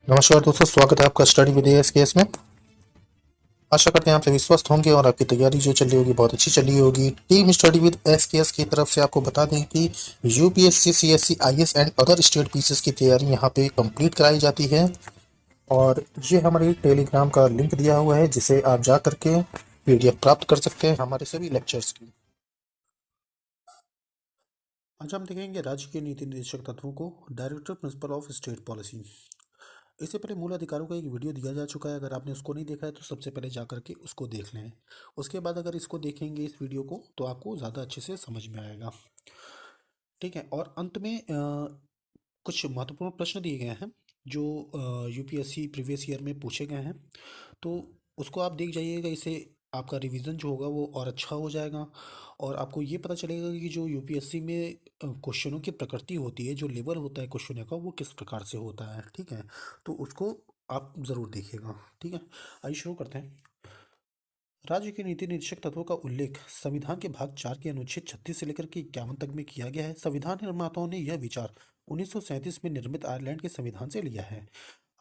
नमस्कार दोस्तों, स्वागत है आपका स्टडी विद एएसकेएस में। आशा करते हैं आप सभी स्वस्थ होंगे और आपकी तैयारी जो चल रही होगी बहुत अच्छी चल रही होगी। टीम स्टडी विद एएसकेएस की तरफ से आपको बता दें कि UPSC, CSC, IAS and other state PCS की तैयारी यहाँ पे कंप्लीट कराई जाती है। और ये हमारे टेलीग्राम का लिंक दिया हुआ है जिसे आप जा करके पीडीएफ प्राप्त कर सकते हैं हमारे सभी लेक्चर्स की। आज हम देखेंगे राज्य के नीति निर्देशक तत्वों को, director principle of state policy. इससे पहले मूल अधिकारों का एक वीडियो दिया जा चुका है। अगर आपने उसको नहीं देखा है तो सबसे पहले जा करके उसको देख लें। उसके बाद अगर इसको देखेंगे इस वीडियो को तो आपको ज़्यादा अच्छे से समझ में आएगा। ठीक है। और अंत में कुछ महत्वपूर्ण प्रश्न दिए गए हैं जो यूपीएससी प्रीवियस ईयर में पूछे गए हैं, तो उसको आप देख जाइएगा। इससे आपका रिवीजन जो होगा वो और अच्छा हो जाएगा और आपको ये पता चलेगा कि जो यूपीएससी में क्वेश्चनों की प्रकृति होती है, जो लेवल होता है क्वेश्चनों का, वो किस प्रकार से होता है। ठीक है, तो उसको आप ज़रूर देखिएगा। ठीक है, आइए शुरू करते हैं। राज्य के नीति निर्देशक तत्वों का उल्लेख संविधान के भाग 4 के अनुच्छेद 36 से लेकर के 51 तक में किया गया है। संविधान निर्माताओं ने यह विचार 1937 में निर्मित आयरलैंड के संविधान से लिया है।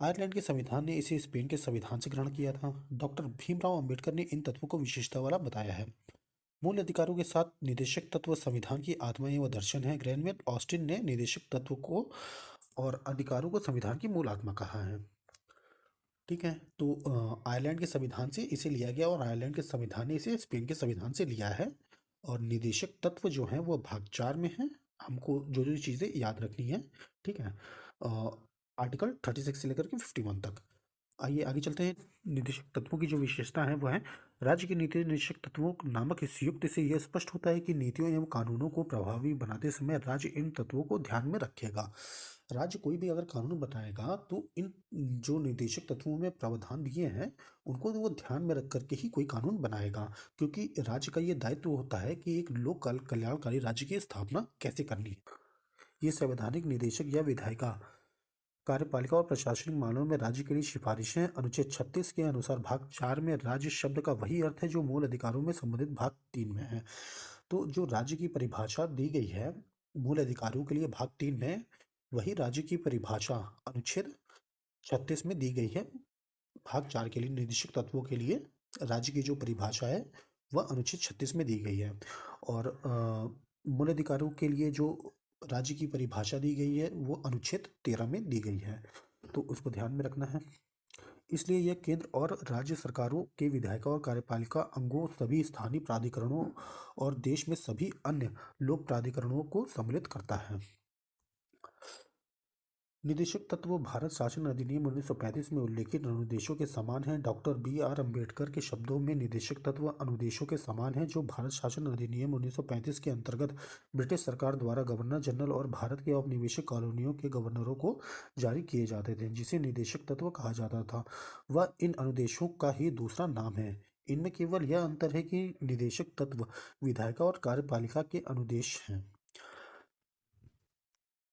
आयरलैंड के संविधान ने इसे स्पेन के संविधान से ग्रहण किया था। डॉक्टर भीमराव अंबेडकर ने इन तत्वों को विशेषता वाला बताया है। मूल अधिकारों के साथ निदेशक तत्व संविधान की आत्मा एवं दर्शन है। ग्रैनवेल ऑस्टिन ने निदेशक तत्व को और अधिकारों को संविधान की मूल आत्मा कहा है। ठीक है, तो आयरलैंड के संविधान से इसे लिया गया और आयरलैंड के संविधान ने इसे स्पेन के संविधान से लिया है। और निदेशक तत्व जो है वो भाग 4 में है। हमको जो जो चीज़ें याद रखनी है। ठीक है, आर्टिकल 36 से लेकर के 51 तक। आइए आगे चलते हैं। निदेशक तत्वों की जो विशेषता है वो है, राज्य के नीति निर्देशक तत्वों नामक इस युक्त से यह स्पष्ट होता है कि नीतियों एवं कानूनों को प्रभावी बनाते समय राज्य इन तत्वों को ध्यान में रखेगा। राज्य कोई भी अगर कानून बनाएगा तो इन जो निर्देशक तत्वों में प्रावधान दिए हैं उनको तो वो ध्यान में रख करके ही कोई कानून बनाएगा, क्योंकि राज्य का ये दायित्व होता है कि एक लोक कल्याणकारी राज्य की स्थापना कैसे करनी है। ये संवैधानिक निदेशक या विधायिका कार्यपालिका और प्रशासनिक मामलों में राज्य के लिए सिफारिशें। अनुच्छेद 36 के अनुसार भाग 4 में राज्य शब्द का वही अर्थ है जो मूल अधिकारों में संबंधित भाग 3 में है। तो जो राज्य की परिभाषा दी गई है मूल अधिकारों के लिए भाग 3 में, वही राज्य की परिभाषा अनुच्छेद 36 में दी गई है। भाग 4 के लिए निदेशक तत्वों के लिए राज्य की जो परिभाषा है वह अनुच्छेद 36 में दी गई है। और मूल अधिकारों के लिए जो राज्य की परिभाषा दी गई है वो अनुच्छेद 13 में दी गई है, तो उसको ध्यान में रखना है। इसलिए यह केंद्र और राज्य सरकारों के विधायिका और कार्यपालिका अंगों, सभी स्थानीय प्राधिकरणों और देश में सभी अन्य लोक प्राधिकरणों को सम्मिलित करता है। निदेशक तत्व भारत शासन अधिनियम 1935 में उल्लेखित अनुदेशों के समान हैं। Doctor B R. अम्बेडकर के शब्दों में निदेशक तत्व अनुदेशों के समान हैं जो भारत शासन अधिनियम 1935 के अंतर्गत ब्रिटिश सरकार द्वारा गवर्नर जनरल और भारत के औपनिवेशिक कॉलोनियों के गवर्नरों को जारी किए जाते थे, जिसे निदेशक तत्व कहा जाता था। वह इन अनुदेशों का ही दूसरा नाम है। इनमें केवल यह अंतर है कि निदेशक तत्व विधायिका और कार्यपालिका के अनुदेश हैं।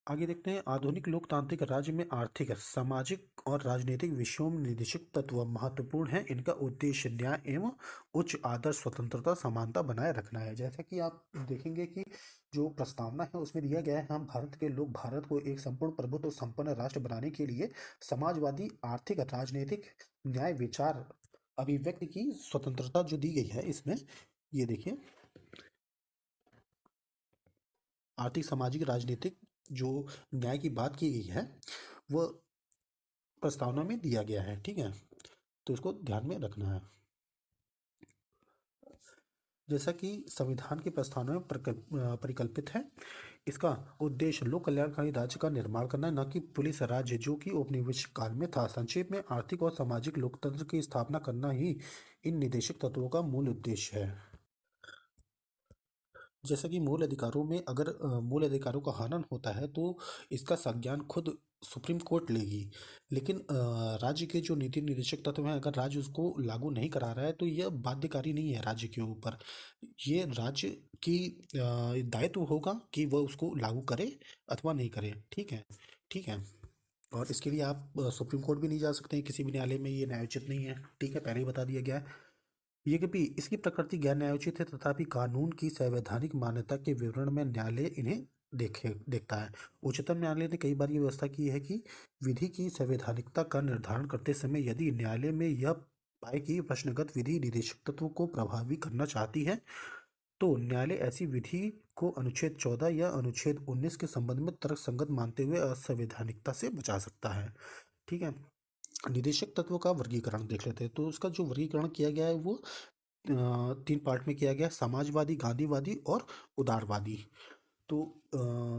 आगे देखते हैं। आधुनिक लोकतांत्रिक राज्य में आर्थिक, सामाजिक और राजनीतिक विषयों में निदेशक तत्व महत्वपूर्ण हैं। इनका उद्देश्य न्याय एवं उच्च आदर्श, स्वतंत्रता, समानता बनाए रखना है। जैसा कि आप देखेंगे कि जो प्रस्तावना है उसमें दिया गया है, हम भारत के लोग भारत को एक संपूर्ण प्रभुत्व संपन्न राष्ट्र बनाने के लिए समाजवादी, आर्थिक, राजनीतिक, न्याय, विचार, अभिव्यक्ति की स्वतंत्रता जो दी गई है इसमें, ये देखिए, आर्थिक, सामाजिक, राजनीतिक जो न्याय की बात की गई है वो प्रस्तावना में दिया गया है। ठीक है, तो इसको ध्यान में रखना है। जैसा कि संविधान की प्रस्तावना में परिकल्पित है, इसका उद्देश्य लोक कल्याणकारी राज्य का निर्माण करना है, न कि पुलिस राज्य जो कि औपनिवेशिक काल में था। संक्षेप में आर्थिक और सामाजिक लोकतंत्र की स्थापना करना ही इन निदेशक तत्वों का मूल उद्देश्य है। जैसा कि मूल अधिकारों में अगर मूल अधिकारों का हनन होता है तो इसका संज्ञान खुद सुप्रीम कोर्ट लेगी। लेकिन राज्य के जो नीति निर्देशक तत्व हैं, अगर राज्य उसको लागू नहीं करा रहा है तो यह बाध्यकारी नहीं है राज्य के ऊपर। ये राज्य की दायित्व होगा कि वह उसको लागू करे अथवा नहीं करे। ठीक है, ठीक है। और इसके लिए आप सुप्रीम कोर्ट भी नहीं जा सकते हैं, किसी भी न्यायालय में ये न्यायोचित नहीं है। ठीक है, पहले ही बता दिया गया है। यद्यपि इसकी प्रकृति गैर न्यायोचित है, तथापि कानून की संवैधानिक मान्यता के विवरण में न्यायालय इन्हें देखता है। उच्चतम न्यायालय ने कई बार ये व्यवस्था की है कि विधि की संवैधानिकता का निर्धारण करते समय यदि न्यायालय में यह पाए कि प्रश्नगत विधि निदेशक तत्व को प्रभावी करना चाहती है, तो न्यायालय ऐसी विधि को अनुच्छेद 14 या अनुच्छेद 19 के संबंध में तर्कसंगत मानते हुए असंवैधानिकता से बचा सकता है। ठीक है। निदेशक तत्व का वर्गीकरण देख लेते हैं। तो उसका जो वर्गीकरण किया गया है वो 3 पार्ट में किया गया है, समाजवादी, गांधीवादी और उदारवादी। तो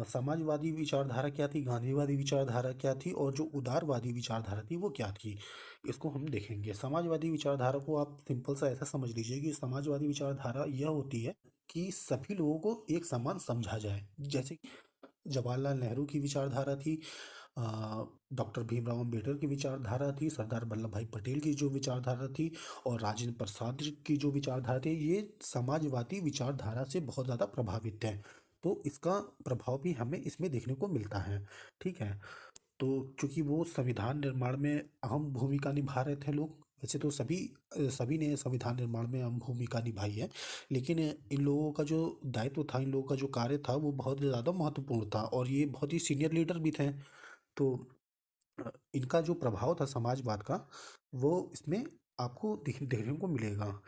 समाजवादी विचारधारा क्या थी, गांधीवादी विचारधारा क्या थी और जो उदारवादी विचारधारा थी वो क्या थी, इसको हम देखेंगे। समाजवादी विचारधारा को आप सिंपल सा ऐसा समझ लीजिए कि समाजवादी विचारधारा यह होती है कि सभी लोगों को एक समान समझा जाए। जैसे जवाहरलाल नेहरू की विचारधारा थी, डॉक्टर भीमराव अंबेडकर की विचारधारा थी, सरदार वल्लभ भाई पटेल की जो विचारधारा थी और राजेंद्र प्रसाद की जो विचारधारा थी, ये समाजवादी विचारधारा से बहुत ज़्यादा प्रभावित है। तो इसका प्रभाव भी हमें इसमें देखने को मिलता है। ठीक है। तो चूंकि वो संविधान निर्माण में अहम भूमिका निभा रहे थे लोग, वैसे तो सभी ने संविधान निर्माण में अहम भूमिका निभाई है, लेकिन इन लोगों का जो दायित्व था, इन लोगों का जो कार्य था वो बहुत ज़्यादा महत्वपूर्ण था और ये बहुत ही सीनियर लीडर भी थे। तो इनका जो प्रभाव था समाजवाद का, वो इसमें आपको देखने को मिलेगा।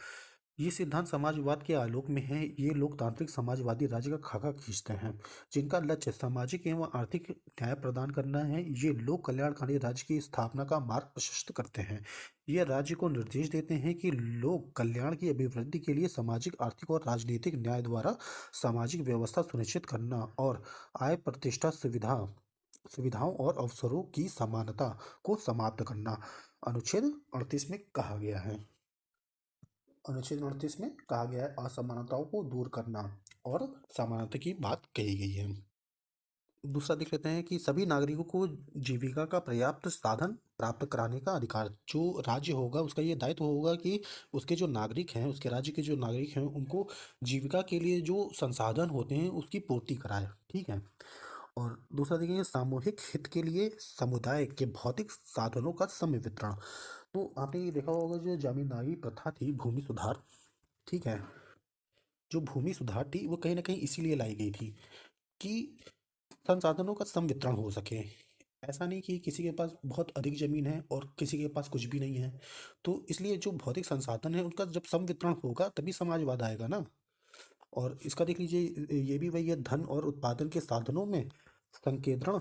ये सिद्धांत समाजवाद के आलोक में है। ये लोकतांत्रिक समाजवादी राज्य का खाका खींचते हैं, जिनका लक्ष्य सामाजिक एवं आर्थिक न्याय प्रदान करना है। ये लोक कल्याणकारी राज्य की स्थापना का मार्ग प्रशस्त करते हैं। ये राज्य को निर्देश देते हैं कि लोक कल्याण की अभिवृद्धि के लिए सामाजिक, आर्थिक और राजनीतिक न्याय द्वारा सामाजिक व्यवस्था सुनिश्चित करना और आय, प्रतिष्ठा, सुविधाओं और अवसरों की समानता को समाप्त करना अनुच्छेद 38 में कहा गया है। अनुच्छेद 38 में कहा गया है असमानताओं को दूर करना और समानता की बात कही गई है। दूसरा देख लेते हैं कि सभी नागरिकों को जीविका का पर्याप्त साधन प्राप्त कराने का अधिकार। जो राज्य होगा उसका ये दायित्व होगा कि उसके जो नागरिक हैं, उसके राज्य के जो नागरिक हैं, उनको जीविका के लिए जो संसाधन होते हैं उसकी पूर्ति कराए। ठीक है। और दूसरा देखेंगे सामूहिक हित के लिए समुदाय के भौतिक साधनों का समय वितरण। तो आपने ये देखा होगा जो जमींदारी प्रथा थी, भूमि सुधार, ठीक है, जो भूमि सुधार थी वो कहीं ना कहीं इसीलिए लाई गई थी कि संसाधनों का संवितरण हो सके। ऐसा नहीं कि किसी के पास बहुत अधिक जमीन है और किसी के पास कुछ भी नहीं है। तो इसलिए जो भौतिक संसाधन है उनका जब संवितरण होगा तभी समाजवाद आएगा ना। और इसका देख लीजिए, ये भी वही है, धन और उत्पादन के साधनों में संकेंद्रण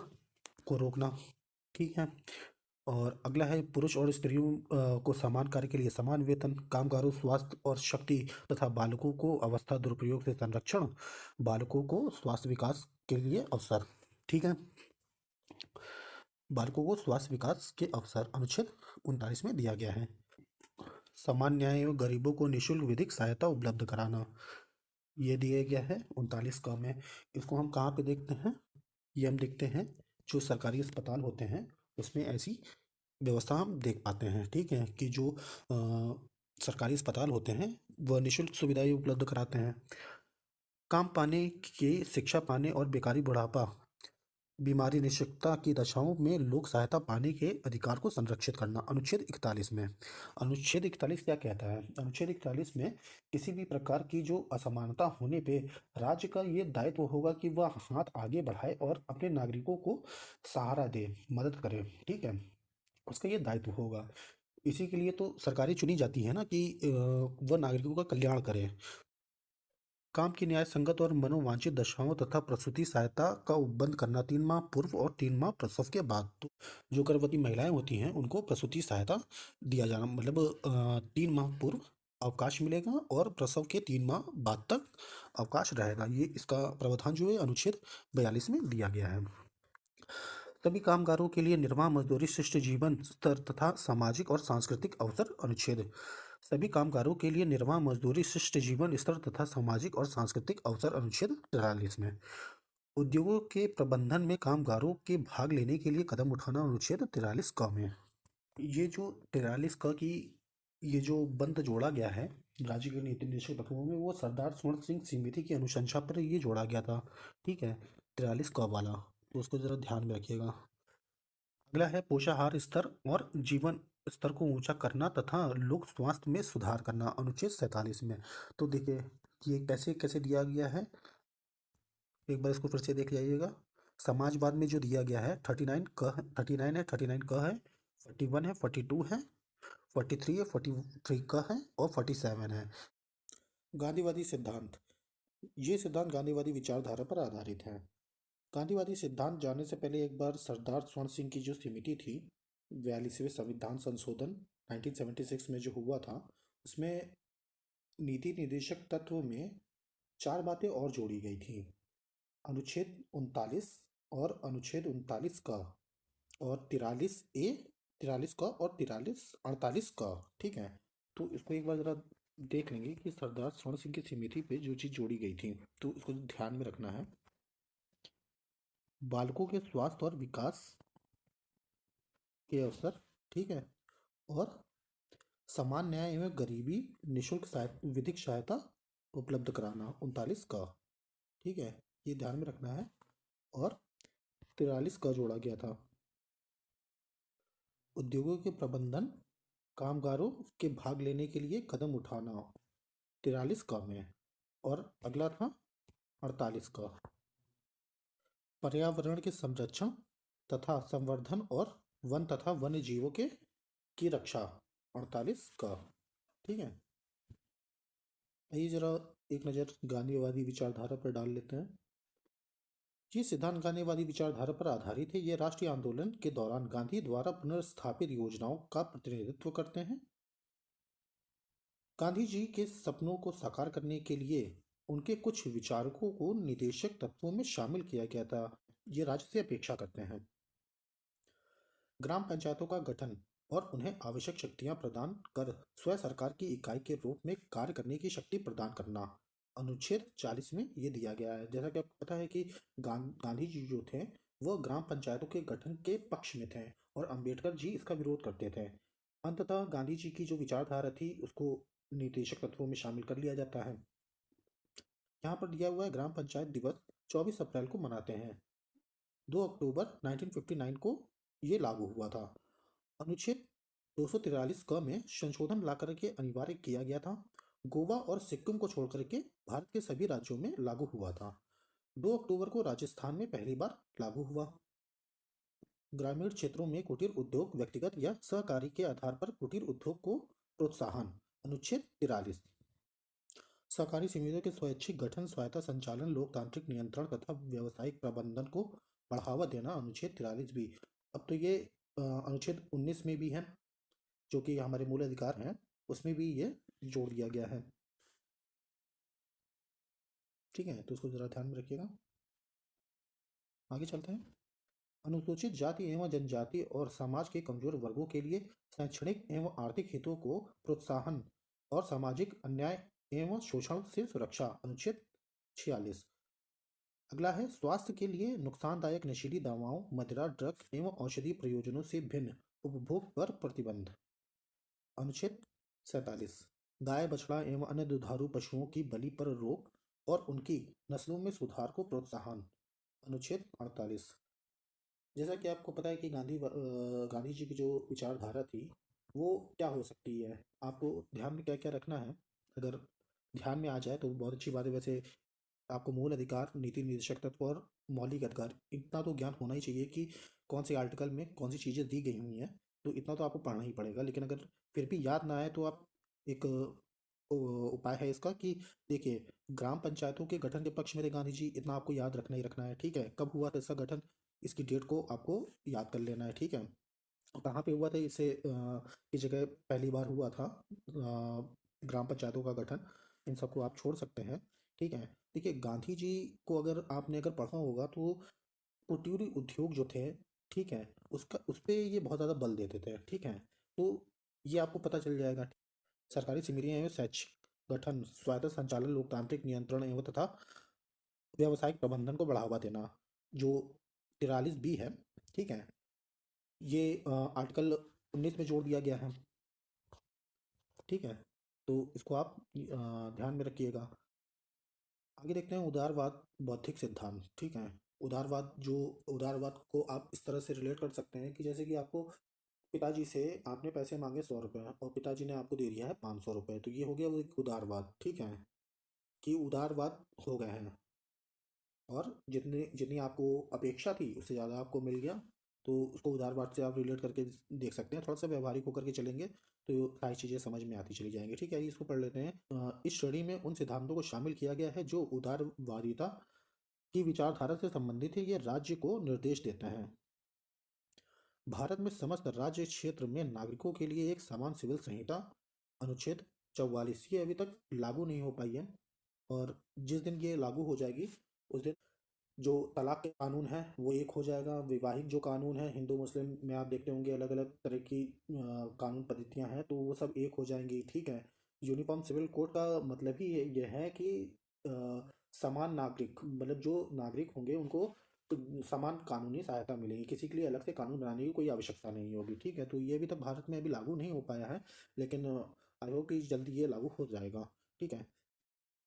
को रोकना। ठीक है। और अगला है पुरुष और स्त्रियों को समान कार्य के लिए समान वेतन, कामगारों, स्वास्थ्य और शक्ति तथा बालकों को अवस्था दुरुपयोग से संरक्षण, बालकों को स्वास्थ्य विकास के लिए अवसर। ठीक है। बालकों को स्वास्थ्य विकास के अवसर अनुच्छेद 39 में दिया गया है। समान न्याय एवं गरीबों को निःशुल्क विधिक सहायता उपलब्ध कराना, ये दिया गया है 39 का में। इसको हम कहाँ पे देखते हैं, ये हम देखते हैं जो सरकारी अस्पताल होते हैं उसमें ऐसी व्यवस्था हम देख पाते हैं। ठीक है। कि जो सरकारी अस्पताल होते हैं वह निःशुल्क सुविधाएं उपलब्ध कराते हैं। काम पाने के, शिक्षा पाने और बेकारी, बुढ़ापा, बीमारी, निःशक्तता की दशाओं में लोक सहायता पाने के अधिकार को संरक्षित करना अनुच्छेद 41 में। अनुच्छेद 41 क्या कहता है? अनुच्छेद 41 में किसी भी प्रकार की जो असमानता होने पे राज्य का ये दायित्व होगा कि वह हाथ आगे बढ़ाए और अपने नागरिकों को सहारा दे, मदद करे। ठीक है। उसका ये दायित्व होगा। इसी के लिए तो सरकारें चुनी जाती है ना कि वह नागरिकों का कल्याण करे। काम की न्याय संगत और मनोवांछित दशाओं तथा प्रसूति सहायता का उपबंध करना 3 माह पूर्व और 3 माह प्रसव के बाद। तो जो गर्भवती महिलाएं होती हैं उनको प्रसूति सहायता दिया जाना, मतलब 3 माह पूर्व अवकाश मिलेगा और प्रसव के 3 माह बाद तक अवकाश रहेगा। ये इसका प्रावधान जो है अनुच्छेद 42 में दिया गया है। सभी कामगारों के लिए निर्वाह मजदूरी, शिष्ट जीवन स्तर तथा सामाजिक और सांस्कृतिक अवसर अनुच्छेद। सभी कामगारों के लिए निर्वाह मजदूरी, शिष्ट जीवन स्तर तथा सामाजिक और सांस्कृतिक अवसर अनुच्छेद 43 में। उद्योगों के प्रबंधन में कामगारों के भाग लेने के लिए कदम उठाना अनुच्छेद 43 क में। ये जो 43 क की ये जो बंद जोड़ा गया है राज्य के नीति निर्देशक तत्वों में, वो सरदार स्वर्ण सिंह समिति की अनुशंसा पर ये जोड़ा गया था। ठीक है। 43 क वाला, तो उसको जरा ध्यान में रखिएगा। अगला है पोषाहार स्तर और जीवन स्तर को ऊंचा करना तथा लोक स्वास्थ्य में सुधार करना अनुच्छेद 47 में। तो देखिए ये कैसे कैसे दिया गया है। एक बार इसको फिर से देख जाइएगा। समाजवाद में जो दिया गया है 39 है, 39 क है, 41 है, 42 है, 43 है, 43 क है और 47 है। गांधीवादी सिद्धांत। ये सिद्धांत गांधीवादी विचारधारा पर आधारित है। गांधीवादी सिद्धांत जानने से पहले एक बार सरदार स्वर्ण सिंह की जो समिति थी, 42वें संविधान संशोधन 1976 में जो हुआ था, उसमें नीति निर्देशक तत्व में चार बातें और जोड़ी गई थी। अनुच्छेद 39 और अनुच्छेद 39 का और 43A, 43 का और 48 का। ठीक है, तो इसको एक बार जरा देख लेंगे कि सरदार स्वर्ण सिंह की समिति पे जो चीज़ जोड़ी गई थी, तो इसको ध्यान में रखना है। बालकों के स्वास्थ्य और विकास के अवसर, ठीक है, और समान न्याय एवं गरीबी निःशुल्क विधिक सहायता उपलब्ध कराना, 39 का। ठीक है, ये ध्यान में रखना है। और 43 का जोड़ा गया था, उद्योगों के प्रबंधन, कामगारों के भाग लेने के लिए कदम उठाना, 43 का में। और अगला था 48 का, पर्यावरण के संरक्षण तथा संवर्धन और वन तथा वन्य जीवों के की रक्षा, 48 का। ठीक है, आइए जरा एक नज़र गांधीवादी विचारधारा पर डाल लेते हैं। ये सिद्धांत गांधीवादी विचारधारा पर आधारित है। ये राष्ट्रीय आंदोलन के दौरान गांधी द्वारा पुनर्स्थापित योजनाओं का प्रतिनिधित्व करते हैं। गांधी जी के सपनों को साकार करने के लिए उनके कुछ विचारकों को निदेशक तत्वों में शामिल किया गया था। ये राज्य से अपेक्षा करते हैं ग्राम पंचायतों का गठन और उन्हें आवश्यक शक्तियां प्रदान कर स्वयं सरकार की इकाई के रूप में कार्य करने की शक्ति प्रदान करना, अनुच्छेद 40 में ये दिया गया है। जैसा कि आपको पता है कि गांधी जी जो थे वो ग्राम पंचायतों के गठन के पक्ष में थे और अंबेडकर जी इसका विरोध करते थे। अंततः गांधी जी की जो विचारधारा थी उसको निदेशक तत्वों में शामिल कर लिया जाता है। यहाँ पर दिया हुआ है ग्राम पंचायत दिवस 24 अप्रैल को मनाते हैं। 2 अक्टूबर 1959 को ये लागू हुआ था। अनुच्छेद 243 क में संशोधन ला करके अनिवार्य किया गया था। गोवा और सिक्किम को छोड़ करके भारत के सभी राज्यों में लागू हुआ था। 2 अक्टूबर को राजस्थान में पहली बार लागू हुआ। ग्रामीण क्षेत्रों में कुटीर उद्योग व्यक्तिगत या सहकारी के आधार पर कुटीर उद्योग को प्रोत्साहन, अनुच्छेद 43। सहकारी समितियों के स्वैच्छिक गठन, स्वायत्ता संचालन, लोकतांत्रिक नियंत्रण तथा व्यावसायिक प्रबंधन को बढ़ावा देना, अनुच्छेद 43 भी। अब तो ये अनुच्छेद 19 में भी है, जो कि हमारे मूल अधिकार हैं, उसमें भी ये जोड़ दिया गया है। ठीक है, तो उसको जरा ध्यान में रखिएगा। आगे चलते हैं। अनुसूचित जाति एवं जनजाति और समाज के कमजोर वर्गों के लिए शैक्षणिक एवं आर्थिक हितों को प्रोत्साहन और सामाजिक अन्याय एवं शोषण से सुरक्षा, अनुच्छेद 46। अगला है स्वास्थ्य के लिए नुकसानदायक नशीली दवाओं, मदिरा, ड्रग्स एवं औषधि प्रयोजनों से भिन्न उपभोग पर प्रतिबंध, अनुच्छेद 47। गाय, बछड़ा एवं अन्य दुधारू पशुओं की बलि पर रोक और उनकी नस्लों में सुधार को प्रोत्साहन, अनुच्छेद 48। जैसा कि आपको पता है कि गांधी जी की जो विचारधारा थी वो क्या हो सकती है, आपको ध्यान में क्या क्या रखना है। अगर ध्यान में आ जाए तो बहुत अच्छी बात है। वैसे आपको मूल अधिकार, नीति निर्देशक तत्व और मौलिक अधिकार, इतना तो ज्ञान होना ही चाहिए कि कौन से आर्टिकल में कौन सी चीज़ें दी गई हुई हैं, तो इतना तो आपको पढ़ना ही पड़ेगा। लेकिन अगर फिर भी याद ना आए तो आप एक उपाय है इसका कि देखिए, ग्राम पंचायतों के गठन के पक्ष में थे गांधी जी, इतना आपको याद रखना ही रखना है। ठीक है, कब हुआ था इसका गठन, इसकी डेट को आपको याद कर लेना है। ठीक है, और कहाँ पे हुआ था इसे, इस जगह पहली बार हुआ था ग्राम पंचायतों का गठन, इन सबको आप छोड़ सकते हैं। ठीक है, देखिए गांधी जी को अगर पढ़ा होगा तो कुटीर उद्योग जो थे, ठीक है, उसका उस पे ये बहुत ज़्यादा बल देते थे। ठीक है, तो ये आपको पता चल जाएगा। सरकारी समितियां एवं शैक्षिक गठन, स्वायत्त संचालन, लोकतांत्रिक नियंत्रण एवं तथा व्यावसायिक प्रबंधन को बढ़ावा देना, जो 43 बी है। ठीक है, ये आर्टिकल 19 में जोड़ दिया गया है। ठीक है, तो इसको आप ध्यान में रखिएगा। आगे देखते हैं उदारवाद बौद्धिक सिद्धांत। ठीक है, उदारवाद को आप इस तरह से रिलेट कर सकते हैं कि जैसे कि आपको पिताजी से आपने पैसे मांगे 100 रुपये और पिताजी ने आपको दे दिया है 500 रुपये, तो ये हो गया वो एक उदारवाद। ठीक है, कि उदारवाद हो गए हैं। और जितने जितनी आपको अपेक्षा थी उससे ज़्यादा आपको मिल गया। तो उसको उदारवाद से आप रिलेट करके देख सकते हैं। थोड़ा सा व्यवहारिक होकर के चलेंगे तो सारी चीज़ें समझ में आती चली जाएंगी। ठीक है, आइए इसको पढ़ लेते हैं। इस श्रेणी में उन सिद्धांतों को शामिल किया गया है जो उदारवादिता की विचारधारा से संबंधित है। ये राज्य को निर्देश देता है। भारत में समस्त राज्य क्षेत्र में नागरिकों के लिए एक समान सिविल संहिता अनुच्छेद 44 ये अभी तक लागू नहीं हो पाई है। और जिस दिन ये लागू हो जाएगी उस दिन जो तलाक के कानून है वो एक हो जाएगा। वैवाहिक जो कानून है हिंदू मुस्लिम में आप देखते होंगे अलग अलग तरह की कानून पद्धतियां हैं, तो वो सब एक हो जाएंगी। ठीक है, यूनिफॉर्म सिविल कोड का मतलब ही ये है कि अ, समान नागरिक, मतलब जो नागरिक होंगे उनको समान कानूनी सहायता मिलेगी, किसी के लिए अलग से कानून बनाने की कोई आवश्यकता नहीं होगी। ठीक है, तो ये अभी तक भारत में अभी लागू नहीं हो पाया है, लेकिन आई होप कि जल्दी ये लागू हो जाएगा। ठीक है,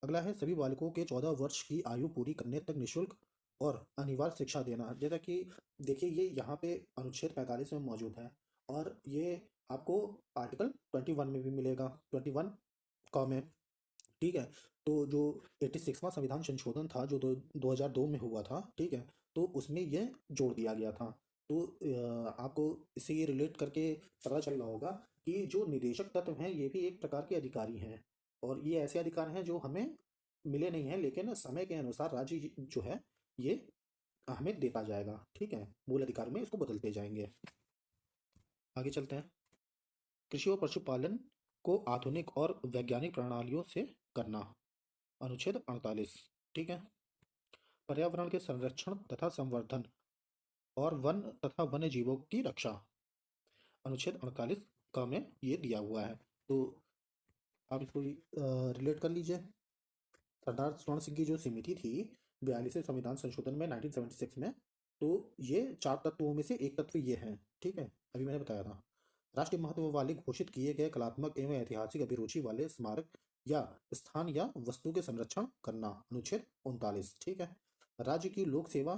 अगला है सभी बालकों के 14 वर्ष की आयु पूरी करने तक निःशुल्क और अनिवार्य शिक्षा देना। जैसा कि देखिए ये यहाँ पे अनुच्छेद 45 में मौजूद है, और ये आपको आर्टिकल 21 में भी मिलेगा, 21 क में। ठीक है, तो जो 86वां संविधान संशोधन था जो 2002 में हुआ था, ठीक है, तो उसमें ये जोड़ दिया गया था। तो आपको इससे ये रिलेट करके पता चल रहा होगा कि जो निदेशक तत्व हैं ये भी एक प्रकार के अधिकारी हैं, और ये ऐसे अधिकार हैं जो हमें मिले नहीं हैं, लेकिन समय के अनुसार राज्य जो है ये हमें देता जाएगा। ठीक है, मूल अधिकार में इसको बदलते जाएंगे। आगे चलते हैं। कृषि और पशुपालन को आधुनिक और वैज्ञानिक प्रणालियों से करना, अनुच्छेद 48। ठीक है, पर्यावरण के संरक्षण तथा संवर्धन और वन तथा वन्य जीवों की रक्षा, अनुच्छेद 48 का में ये दिया हुआ है। तो आप इसको रिलेट कर लीजिए। सरदार स्वर्ण सिंह की जो समिति थी 42वें संविधान संशोधन में 1976 में, तो ये 4 तत्वों में से एक तत्व ये है। ठीक है, अभी मैंने बताया था। राष्ट्रीय महत्व वाले घोषित किए गए कलात्मक एवं ऐतिहासिक अभिरुचि वाले स्मारक या स्थान या वस्तु के संरक्षण करना, अनुच्छेद 39। ठीक है, राज्य की लोक सेवा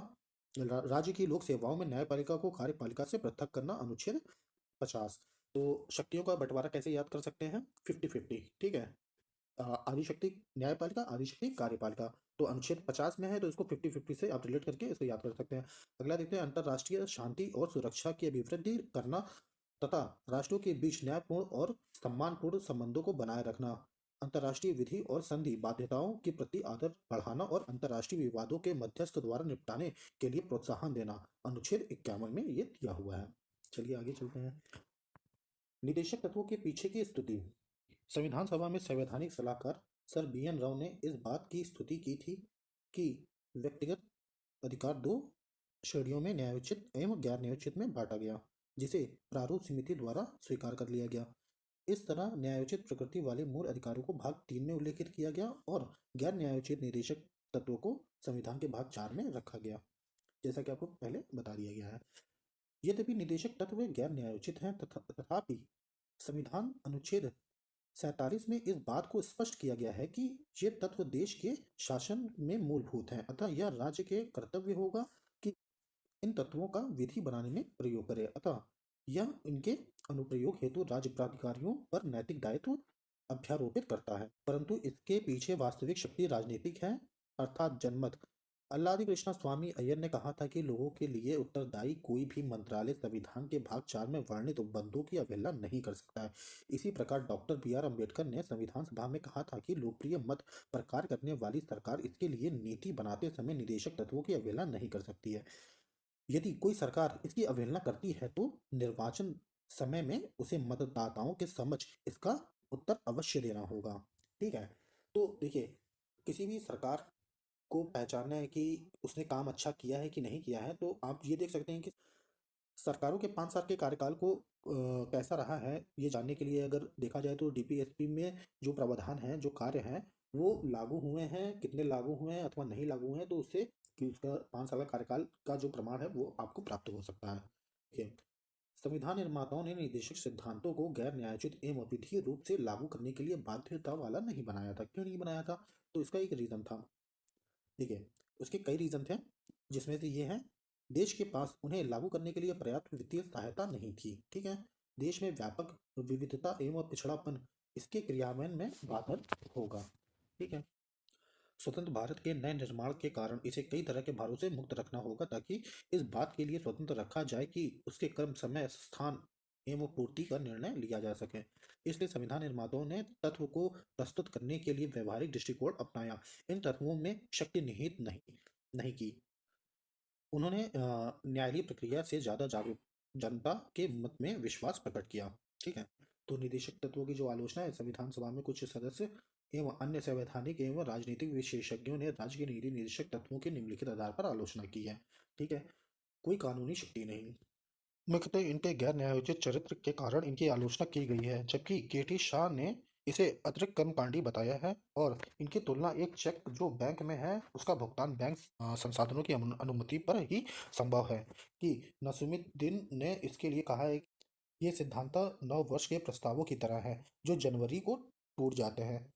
राज्य की लोक सेवाओं में न्यायपालिका को कार्यपालिका से पृथक करना, अनुच्छेद 50। तो शक्तियों का बंटवारा कैसे याद कर सकते हैं? 50-50। ठीक है, आदिशक्ति न्यायपालिका, आदिशक्ति कार्यपालिका। तो अनुच्छेद 50 में है तो इसको 50-50 से आप रिलेट करके इसको याद कर सकते हैं। अगला देखते हैं, अंतर्राष्ट्रीय शांति और सुरक्षा की अभिवृद्धि करना तथा राष्ट्रों के बीच न्यायपूर्ण और सम्मानपूर्ण संबंधों को बनाए रखना, अंतर्राष्ट्रीय विधि और संधि बाध्यताओं के प्रति आदर बढ़ाना और अंतर्राष्ट्रीय विवादों के मध्यस्थ द्वारा निपटाने के लिए प्रोत्साहन देना, अनुच्छेद 51 में ये दिया हुआ है। चलिए आगे चलते हैं। निदेशक तत्वों के पीछे की स्तुति। संविधान सभा में संवैधानिक सलाहकार सर बी एन राव ने इस बात की स्तुति की थी कि व्यक्तिगत अधिकार दो श्रेणियों में न्यायोचित एवं गैर न्यायोचित में बांटा गया, जिसे प्रारूप समिति द्वारा स्वीकार कर लिया गया। इस तरह न्यायोचित प्रकृति वाले मूल अधिकारों को भाग 3 में उल्लेखित किया गया और गैर न्यायोचित निदेशक तत्वों को संविधान के भाग 4 में रखा गया, जैसा कि आपको पहले बता दिया गया है। यद्यपि निदेशक तत्व गैर न्यायोचित हैं, तथापि संविधान अनुच्छेद 47 में इस बात को स्पष्ट किया गया है कि ये तत्व देश के शासन में मूलभूत हैं, अतः यह राज्य के कर्तव्य होगा कि इन तत्वों का विधि बनाने में प्रयोग करे, अतः यह इनके अनुप्रयोग हेतु राज्य प्राधिकारियों पर नैतिक दायित्व अध्यारोपित करता है, परंतु इसके पीछे वास्तविक शक्ति राजनीतिक है, अर्थात जनमत। अल्लादी कृष्णा स्वामी अय्यर ने कहा था कि लोगों के लिए उत्तरदायी कोई भी मंत्रालय संविधान के भाग 4 में वर्णित उपबंधों की अवहेलना नहीं कर सकता है। इसी प्रकार डॉक्टर बी आर अम्बेडकर ने संविधान सभा में कहा था कि लोकप्रिय मत पर कार्य करने वाली सरकार इसके लिए नीति बनाते समय निदेशक तत्वों की अवहेलना नहीं कर सकती है। यदि कोई सरकार इसकी अवहेलना करती है तो निर्वाचन समय में उसे मतदाताओं के समक्ष इसका उत्तर अवश्य देना होगा। ठीक है, तो देखिए किसी भी सरकार को पहचानना है कि उसने काम अच्छा किया है कि नहीं किया है, तो आप ये देख सकते हैं कि सरकारों के 5 साल के कार्यकाल को कैसा रहा है ये जानने के लिए अगर देखा जाए तो डीपीएसपी में जो प्रावधान हैं, जो कार्य हैं, वो लागू हुए हैं, कितने लागू हुए हैं अथवा नहीं लागू हुए हैं, तो उससे कि उसका 5 साल का कार्यकाल का जो प्रमाण है वो आपको प्राप्त हो सकता है। देखिए, संविधान निर्माताओं ने निदेशक सिद्धांतों को गैर न्यायोचित एवं अविधीय रूप से लागू करने के लिए बाध्यता वाला नहीं बनाया था। क्यों नहीं बनाया था? तो इसका एक रीजन था। देखिए, उसके कई रीजन थे, जिसमें से ये है, देश के पास उन्हें लागू करने के लिए पर्याप्त वित्तीय सहायता नहीं थी। ठीक है, देश में व्यापक विविधता एवं पिछड़ापन इसके क्रियान्वयन में बाधक होगा। ठीक है, स्वतंत्र भारत के नए निर्माण के कारण इसे कई तरह के भारों से मुक्त रखना होगा, ताकि इस बात के लिए स्वतंत्र रखा जाए कि उसके क्रम, समय, स्थान एवं पूर्ति का निर्णय लिया जा सके। इसलिए संविधान निर्माताओं ने तत्व को प्रस्तुत करने के लिए व्यवहारिक दृष्टिकोण अपनाया। इन तत्वों में शक्ति निहित नहीं नहीं की। उन्होंने न्यायालयीय प्रक्रिया से ज्यादा जागरूक जनता के मत में विश्वास प्रकट किया। ठीक है। तो निदेशक तत्वों की जो आलोचना है, संविधान सभा में कुछ सदस्य एवं अन्य संवैधानिक एवं राजनीतिक विशेषज्ञों ने राज्य के नीति निदेशक तत्वों की निम्नलिखित आधार पर आलोचना की है। ठीक है। कोई कानूनी शक्ति नहीं, मुख्यतः इनके गैर न्यायोचित चरित्र के कारण इनकी आलोचना की गई है, जबकि केटी शाह ने इसे अतिरिक्त कर्मकांडी बताया है। और इनकी तुलना एक चेक जो बैंक में है उसका भुगतान बैंक संसाधनों की अनुमति पर ही संभव है कि नसीमुद्दीन ने इसके लिए कहा है। ये सिद्धांत 9 वर्ष के प्रस्तावों की तरह है जो जनवरी को टूट जाते हैं।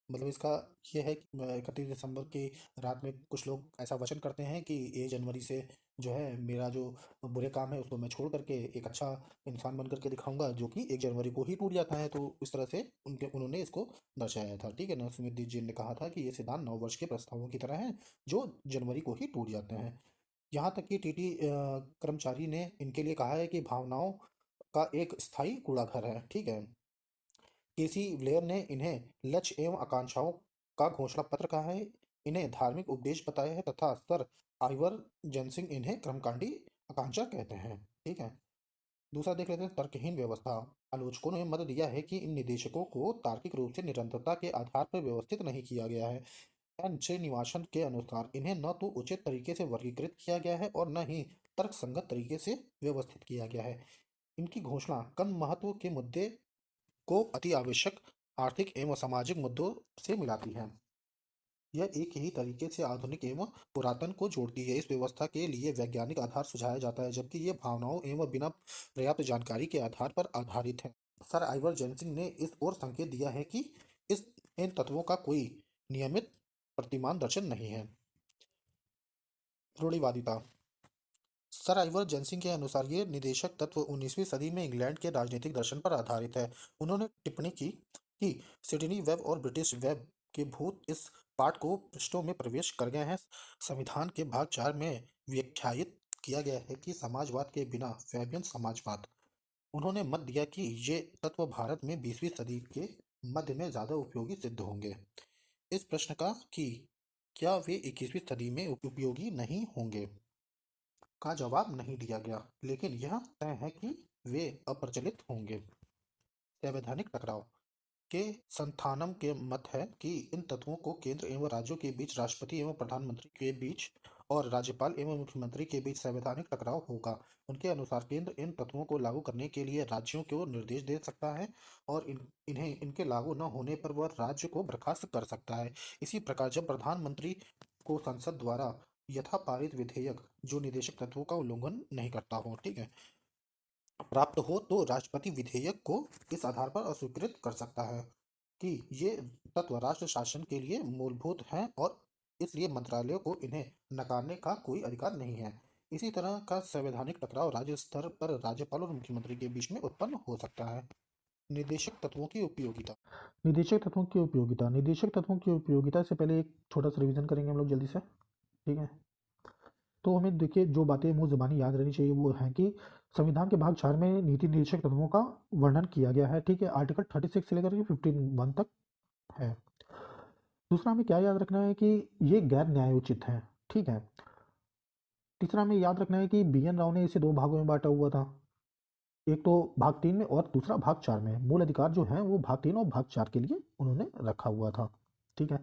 मतलब इसका ये है कि 31 दिसंबर की रात में कुछ लोग ऐसा वचन करते हैं कि 1 जनवरी से जो है मेरा जो बुरे काम है उसको मैं छोड़ करके एक अच्छा इंसान बन करके दिखाऊंगा, जो कि 1 जनवरी को ही टूट जाता है। तो इस तरह से उन्होंने इसको दर्शाया था। ठीक है। नसीमुद्दीन जी ने कहा था कि ये सिद्धांत 9 वर्ष के प्रस्तावों की तरह है जो जनवरी को ही टूट जाते हैं। यहाँ तक कि टीटी कर्मचारी ने इनके लिए कहा है कि भावनाओं का एक स्थायी कूड़ाघर है। ठीक है। केसी ब्लेयर ने इन्हें लक्ष्य एवं आकांक्षाओं का घोषणा पत्र कहा है, इन्हें धार्मिक उपदेश बताया है, तथा सर आइवर जेनसिंग इन्हें कर्मकांडी आकांक्षा कहते हैं। ठीक है। दूसरा देख लेते हैं, तर्कहीन व्यवस्था। आलोचकों ने मत दिया है कि इन निदेशकों को तार्किक रूप से निरंतरता के आधार पर व्यवस्थित नहीं किया गया है। एन श्रीनिवासन के अनुसार इन्हें न तो उचित तरीके से वर्गीकृत किया गया है और न ही तर्कसंगत तरीके से व्यवस्थित किया गया है। इनकी घोषणा कम महत्व के मुद्दे को अति आवश्यक आर्थिक एवं सामाजिक मुद्दों से मिलाती है। यह एक ही तरीके से आधुनिक एवं पुरातन को जोड़ती है। इस व्यवस्था के लिए वैज्ञानिक आधार सुझाया जाता है, जबकि ये भावनाओं एवं बिना पर्याप्त जानकारी के आधार पर आधारित है। सर आइवर जेनसिंग ने इस ओर संकेत दिया है कि इस इन तत्वों का कोई नियमित प्रतिमान दर्शन नहीं है। रूढ़िवादिता। सर आइवर जेनसिंग के अनुसार ये निदेशक तत्व 19वीं सदी में इंग्लैंड के राजनीतिक दर्शन पर आधारित है। उन्होंने टिप्पणी की कि सिडनी वेब और ब्रिटिश वेब के भूत इस पाठ को पृष्ठों में प्रवेश कर गए हैं। संविधान के भाग 4 में व्याख्यायित किया गया है कि समाजवाद के बिना फैबियन समाजवाद। उन्होंने मत दिया कि ये तत्व भारत में 20वीं सदी के मध्य में ज्यादा उपयोगी सिद्ध होंगे। इस प्रश्न का कि क्या वे 21वीं सदी में उपयोगी नहीं होंगे का जवाब नहीं दिया गया, लेकिन यह तय है कि वे अप्रचलित होंगे। संवैधानिक टकराव के संस्थानम के मत है कि इन तत्वों को केंद्र एवं राज्यों के बीच, राष्ट्रपति एवं प्रधानमंत्री के बीच और राज्यपाल एवं मुख्यमंत्री के बीच संवैधानिक टकराव होगा। उनके अनुसार केंद्र इन तत्वों को लागू करने के लिए राज्यों को निर्देश दे सकता है और इन्हें इनके लागू न होने पर वह राज्य को बर्खास्त कर सकता है। इसी प्रकार जब प्रधानमंत्री को संसद द्वारा यथा पारित विधेयक जो निदेशक तत्वों का उल्लंघन नहीं करता हो, ठीक है, प्राप्त हो, तो राष्ट्रपति विधेयक को इस आधार पर अस्वीकृत कर सकता है कि ये तत्व राष्ट्र शासन के लिए मूलभूत हैं और इसलिए मंत्रालयों को इन्हें नकारने का कोई अधिकार नहीं है। इसी तरह का संवैधानिक टकराव राज्य स्तर पर राज्यपाल और मुख्यमंत्री के बीच में उत्पन्न हो सकता है। निदेशक तत्वों की उपयोगिता। निदेशक तत्वों की उपयोगिता से पहले एक छोटा सा रिवीजन करेंगे हम लोग जल्दी से। ठीक है। तो हमें देखिए जो बातें मुँह ज़बानी याद रहनी चाहिए वो हैं कि संविधान के भाग 4 में नीति निर्देशक तत्वों का वर्णन किया गया है। ठीक है। आर्टिकल 36 से लेकर के 51 तक है। दूसरा हमें क्या याद रखना है कि ये गैर न्यायोचित है। ठीक है। तीसरा हमें याद रखना है कि बी.एन. राव ने इसे 2 भागों में बांटा हुआ था। एक तो भाग 3 में और दूसरा भाग 4 में। मूल अधिकार जो हैं वो भाग 3 और भाग 4 के लिए उन्होंने रखा हुआ था। ठीक है।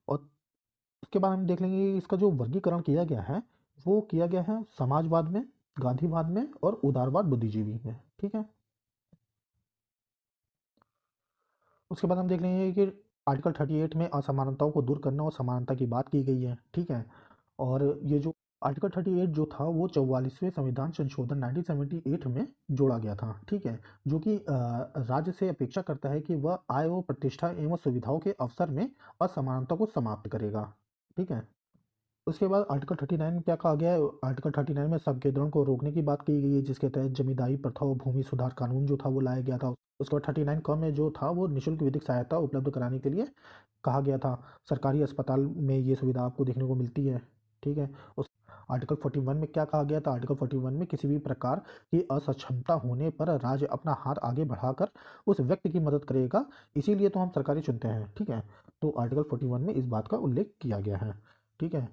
और उसके बाद हम देख लेंगे कि इसका जो वर्गीकरण किया गया है वो किया गया है समाजवाद में, गांधीवाद में और उदारवाद बुद्धिजीवी में। ठीक है। उसके बाद हम देख लेंगे कि आर्टिकल 38 में असमानताओं को दूर करना और समानता की बात की गई है। ठीक है। और ये जो आर्टिकल 38 जो था वो 44वें संविधान संशोधन 1978 में जोड़ा गया था। ठीक है। जो कि राज्य से अपेक्षा करता है कि वह आय और प्रतिष्ठा एवं सुविधाओं के अवसर में असमानता को समाप्त करेगा। ठीक है। उसके बाद आर्टिकल 39 में क्या कहा गया है? आर्टिकल 39 में संकेंद्रण को रोकने की बात की गई है, जिसके तहत जमींदारी प्रथा और भूमि सुधार कानून जो था वो लाया गया था। उसके बाद 39 क में जो था वो निःशुल्क विधिक सहायता उपलब्ध कराने के लिए कहा गया था। सरकारी अस्पताल में ये सुविधा आपको देखने को मिलती है, ठीक है। उस आर्टिकल 41 में क्या कहा गया था? आर्टिकल 41 में किसी भी प्रकार की असक्षमता होने पर राज्य अपना हाथ आगे बढ़ाकर उस व्यक्ति की मदद करेगा, इसीलिए तो हम सरकारी चुनते हैं, ठीक है। तो आर्टिकल 41 में इस बात का उल्लेख किया गया है, ठीक है।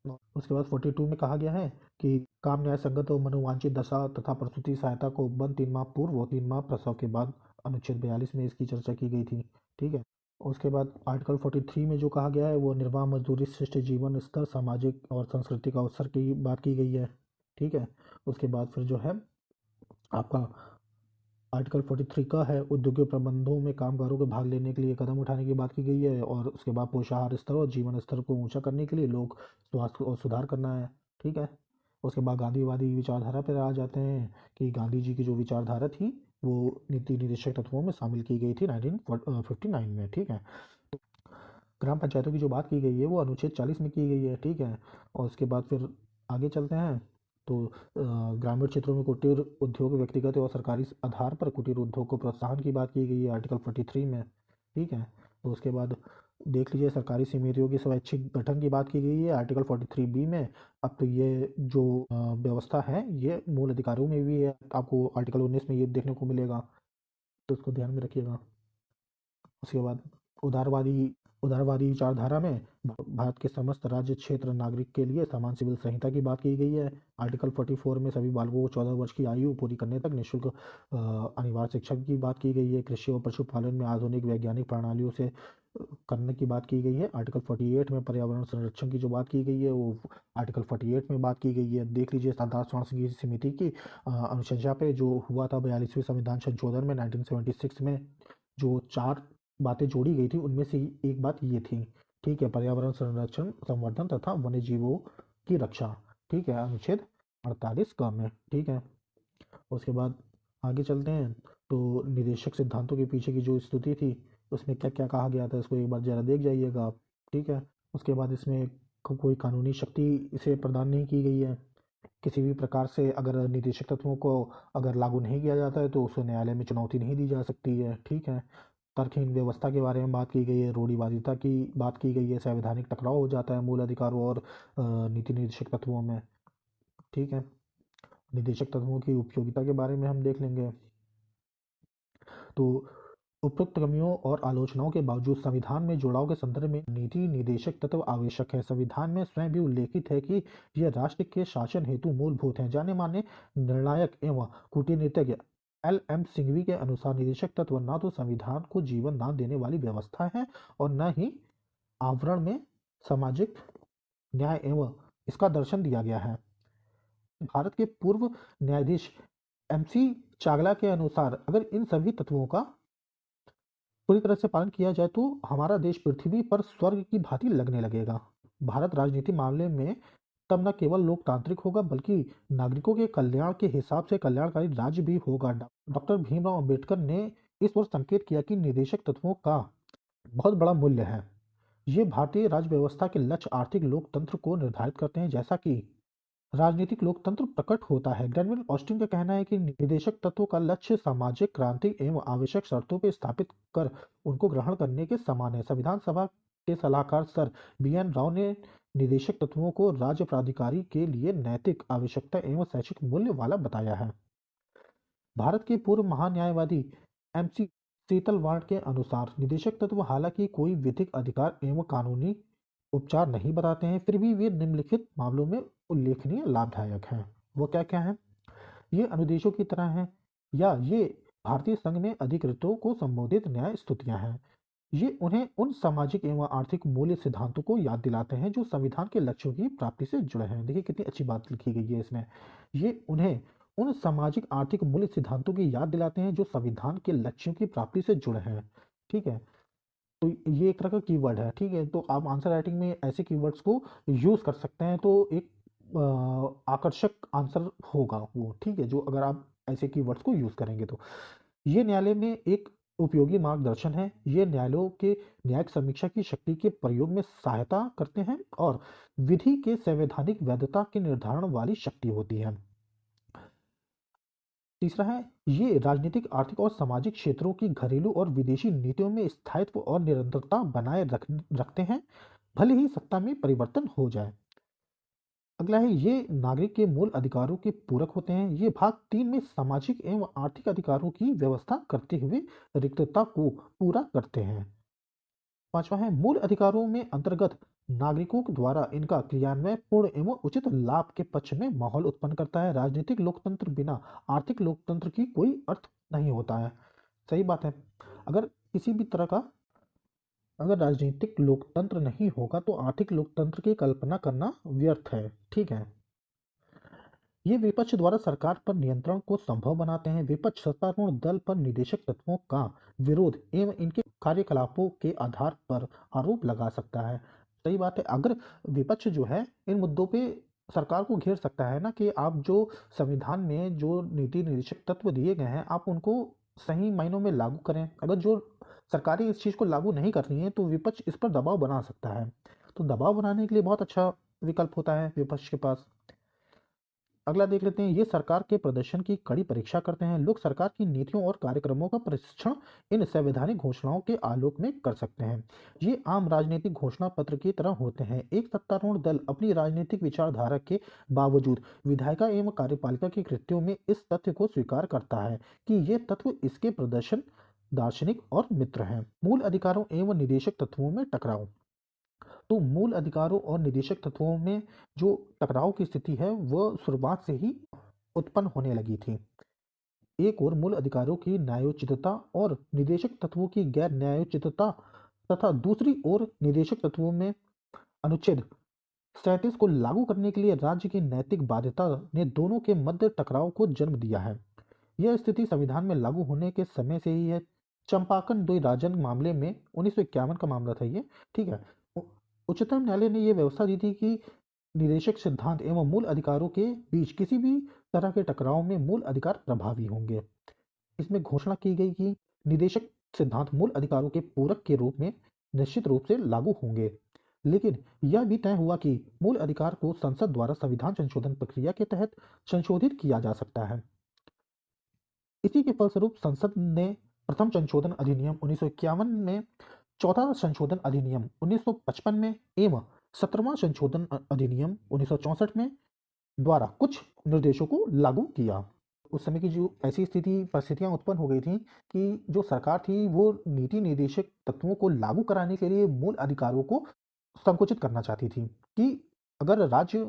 उसके बाद 42 में कहा गया है कि काम न्याय संगत और मनोवांछित दशा तथा प्रसूति सहायता को उपबंध 3 माह पूर्व और 3 माह प्रसव के बाद, अनुच्छेद 42 में इसकी चर्चा की गई थी, ठीक है। उसके बाद आर्टिकल 43 में जो कहा गया है वो निर्वाह मजदूरी, शिष्ट जीवन स्तर, सामाजिक और सांस्कृतिक अवसर की बात की गई है, ठीक है। उसके बाद फिर जो है आपका आर्टिकल 43 का है उद्योगों प्रबंधों में कामगारों के भाग लेने के लिए कदम उठाने की बात की गई है, और उसके बाद पोषाहार स्तर और जीवन स्तर को ऊंचा करने के लिए लोग स्वास्थ्य और सुधार करना है, ठीक है। उसके बाद गांधीवादी विचारधारा पर आ जाते हैं कि गांधी जी की जो विचारधारा थी वो नीति निर्देशक तत्वों में शामिल की गई थी 1959 में, ठीक है। ग्राम पंचायतों की जो बात की गई है वो अनुच्छेद 40 में की गई है, ठीक है। और उसके बाद फिर आगे चलते हैं तो ग्रामीण क्षेत्रों में कुटीर उद्योग व्यक्तिगत और सरकारी आधार पर कुटीर उद्योग को प्रोत्साहन की बात की गई है आर्टिकल 43 में, ठीक है। तो उसके बाद देख लीजिए सरकारी समितियों की स्वैच्छिक गठन की बात की गई है आर्टिकल 43 बी में। अब तो ये जो व्यवस्था है ये मूल अधिकारों में भी है, आपको आर्टिकल 19 में ये देखने को मिलेगा, तो उसको ध्यान में रखिएगा। उसके बाद उदारवादी उदारवादी विचारधारा में भारत के समस्त राज्य क्षेत्र नागरिक के लिए समान सिविल संहिता की बात की गई है। आर्टिकल 44 में सभी बालकों को 14 वर्ष की आयु पूरी करने तक निःशुल्क अनिवार्य शिक्षा की बात की गई है। कृषि और पशुपालन में आधुनिक वैज्ञानिक प्रणालियों से करने की बात की गई है। आर्टिकल 48 में पर्यावरण संरक्षण की जो बात की गई है वो आर्टिकल 48 में बात की गई है। देख लीजिए साधारण स्वर्ण समिति की अनुशंसा पे जो हुआ था 42वें संविधान संशोधन में 1976 में जो 4 बातें जोड़ी गई थी उनमें से एक बात ये थी, ठीक है, पर्यावरण संरक्षण, संवर्धन तथा वन्य जीवों की रक्षा, ठीक है, अनुच्छेद 48 क में, ठीक है। उसके बाद आगे चलते हैं तो निदेशक सिद्धांतों के पीछे की जो स्तुति थी उसमें क्या क्या कहा गया था इसको एक बार जरा देख जाइएगा आप, ठीक है। उसके बाद इसमें कोई कानूनी शक्ति इसे प्रदान नहीं की गई है। किसी भी प्रकार से अगर निदेशक तत्वों को अगर लागू नहीं किया जाता है तो उसे न्यायालय में चुनौती नहीं दी जा सकती है, ठीक है। तर्कहीन व्यवस्था के बारे में बात की गई है, रूढ़िवादिता की बात की गई है, संवैधानिक टकराव हो जाता है मूल अधिकारों और नीति निर्देशक तत्वों में, ठीक है। निदेशक तत्वों की उपयोगिता के बारे में हम देख लेंगे। तो उपरोक्त कमियों और आलोचनाओं के बावजूद संविधान में जुड़ाव के संदर्भ में नीति निर्देशक तत्व आवश्यक है। संविधान में स्वयं भी उल्लेखित है कि यह राष्ट्र के शासन हेतु मूलभूत हैं। जाने माने निर्णायक एवं कूटनीतिज्ञ एल.एम. सिंघवी के अनुसार निदेशक तत्व न तो संविधान को जीवन दान देने वाली व्यवस्था है और न ही आवरण में सामाजिक न्याय एवं इसका दर्शन दिया गया है। भारत के पूर्व न्यायाधीश एम.सी. चागला के अनुसार अगर इन सभी तत्वों का पूरी तरह से पालन किया जाए तो हमारा देश पृथ्वी पर स्वर्ग की भांति लगने लगेगा। भारत राजनीति मामले में तब न केवल लोकतांत्रिक होगा बल्कि नागरिकों के कल्याण के हिसाब से कल्याणकारी राज्य भी होगा। डॉक्टर भीमराव अंबेडकर ने इस ओर संकेत किया कि निदेशक तत्वों का बहुत बड़ा मूल्य है। ये भारतीय राज्य व्यवस्था के लक्ष्य आर्थिक लोकतंत्र को निर्धारित करते हैं जैसा कि राजनीतिक लोकतंत्र प्रकट होता है। ग्रैनविल ऑस्टिन का कहना है कि निदेशक तत्वों का लक्ष्य सामाजिक क्रांति एवं आवश्यक शर्तों पर स्थापित कर उनको ग्रहण करने के समान है। संविधान सभा के सलाहकार सर बी.एन. राव ने निदेशक तत्वों को राज्य प्राधिकारी के लिए नैतिक आवश्यकता एवं शैक्षिक मूल्य वाला बताया है। भारत के पूर्व महान्यायवादी एम.सी. सीतलवाड़ के अनुसार निदेशक तत्व हालांकि कोई विधिक अधिकार एवं कानूनी उपचार नहीं बताते हैं, फिर भी वे निम्नलिखित मामलों में उल्लेखनीय लाभदायक हैं। वो क्या क्या हैं? ये अनुदेशों की तरह हैं या ये भारतीय संघ में अधिकृतों को संबोधित न्याय स्तुतियां हैं। ये उन्हें उन सामाजिक एवं आर्थिक मूल्य सिद्धांतों को याद दिलाते हैं जो संविधान के लक्ष्यों की प्राप्ति से जुड़े हैं। देखिए कितनी अच्छी बात लिखी गई है इसमें। ये उन्हें उन सामाजिक आर्थिक मूल्य सिद्धांतों की याद दिलाते हैं जो संविधान के लक्ष्यों की प्राप्ति से जुड़े हैं, ठीक है। तो ये एक तरह का कीवर्ड है, ठीक है। तो आप आंसर राइटिंग में ऐसे कीवर्ड्स को यूज कर सकते हैं तो एक आकर्षक आंसर होगा वो, ठीक है, जो अगर आप ऐसे कीवर्ड्स को यूज करेंगे तो ये न्यायालय में एक उपयोगी मार्गदर्शन है। ये न्यायालयों के न्यायिक समीक्षा की शक्ति के प्रयोग में सहायता करते हैं और विधि के संवैधानिक वैधता के निर्धारण वाली शक्ति होती है। तीसरा है, ये राजनीतिक, आर्थिक और सामाजिक क्षेत्रों की घरेलू और विदेशी नीतियों में स्थायित्व और निरंतरता बनाए रखते हैं, भले ही सत्ता में परिवर्तन हो जाए। अगला है, ये नागरिक के मूल अधिकारों के पूरक होते हैं। ये भाग 3 में सामाजिक एवं आर्थिक अधिकारों की व्यवस्था करते हुए रिक्तता को पूरा करते हैं। पांचवा है, मूल अधिकारों में अंतर्गत नागरिकों के द्वारा इनका क्रियान्वयन पूर्ण एवं उचित लाभ के पक्ष में माहौल उत्पन्न करता है। राजनीतिक लोकतंत्र बिना आर्थिक लोकतंत्र की कोई अर्थ नहीं होता है। सही बात है। अगर किसी भी तरह का अगर राजनीतिक लोकतंत्र नहीं होगा तो आर्थिक लोकतंत्र की कल्पना करना व्यर्थ है। ठीक है। ये विपक्ष द्वारा सरकार पर नियंत्रण को संभव बनाते हैं। विपक्ष सत्तारूढ़ दल पर निदेशक तत्वों का विरोध एवं इनके कार्यकलापों के आधार पर आरोप लगा सकता है। सही बात है। अगर विपक्ष जो है इन मुद्दों पे सरकार को घेर सकता है ना कि आप जो संविधान में जो नीति निदेशक तत्व दिए गए हैं आप उनको सही मायनों में लागू करें। अगर जो सरकारें इस चीज़ को लागू नहीं कर रही हैं तो विपक्ष इस पर दबाव बना सकता है। तो दबाव बनाने के लिए बहुत अच्छा विकल्प होता है विपक्ष के पास। अगला देख लेते हैं, ये सरकार के प्रदर्शन की कड़ी परीक्षा करते हैं। लोग सरकार की नीतियों और कार्यक्रमों का परीक्षण इन संवैधानिक घोषणाओं के आलोक में कर सकते हैं। ये आम राजनीतिक घोषणा पत्र की तरह होते हैं। एक सत्तारूढ़ दल अपनी राजनीतिक विचारधारा के बावजूद विधायिका एवं कार्यपालिका के कृत्यों में इस तथ्य को स्वीकार करता है कि ये तत्व इसके प्रदर्शन दार्शनिक और मित्र हैं। मूल अधिकारों एवं निदेशक तत्वों में टकराव। तो मूल अधिकारों और निदेशक तत्वों में जो टकराव की स्थिति है वह शुरुआत से ही उत्पन्न होने लगी थी। एक ओर मूल अधिकारों की न्यायोचितता और निदेशक तत्वों की गैर न्यायोचितता तथा दूसरी ओर निदेशक तत्वों में अनुच्छेद 37 को लागू करने के लिए राज्य की नैतिक बाध्यता ने दोनों के मध्य टकराव को जन्म दिया है। यह स्थिति संविधान में लागू होने के समय से ही है। चंपाकन द्विराजन मामले में 1951 का मामला था ये। ठीक है। उच्चतम न्यायालय ने यह व्यवस्था दी थी कि निदेशक सिद्धांत एवं मूल अधिकारों के बीच किसी भी तरह के टकराव में मूल अधिकार प्रभावी होंगे। इसमें घोषणा की गई कि निदेशक सिद्धांत मूल अधिकारों के पूरक के रूप में निश्चित रूप से लागू होंगे, लेकिन यह भी तय हुआ कि मूल अधिकार को संसद द्वारा संविधान संशोधन प्रक्रिया के तहत संशोधित किया जा सकता है। इसी के फलस्वरूप संसद ने प्रथम संशोधन अधिनियम 1951 में, चौथा संशोधन अधिनियम 1955 में एवं 17वां संशोधन अधिनियम 1964 में द्वारा कुछ निर्देशों को लागू किया। उस समय की जो ऐसी परिस्थितियां उत्पन्न हो गई थी कि जो सरकार थी वो नीति निर्देशक तत्वों को लागू कराने के लिए मूल अधिकारों को संकुचित करना चाहती थी कि अगर राज्य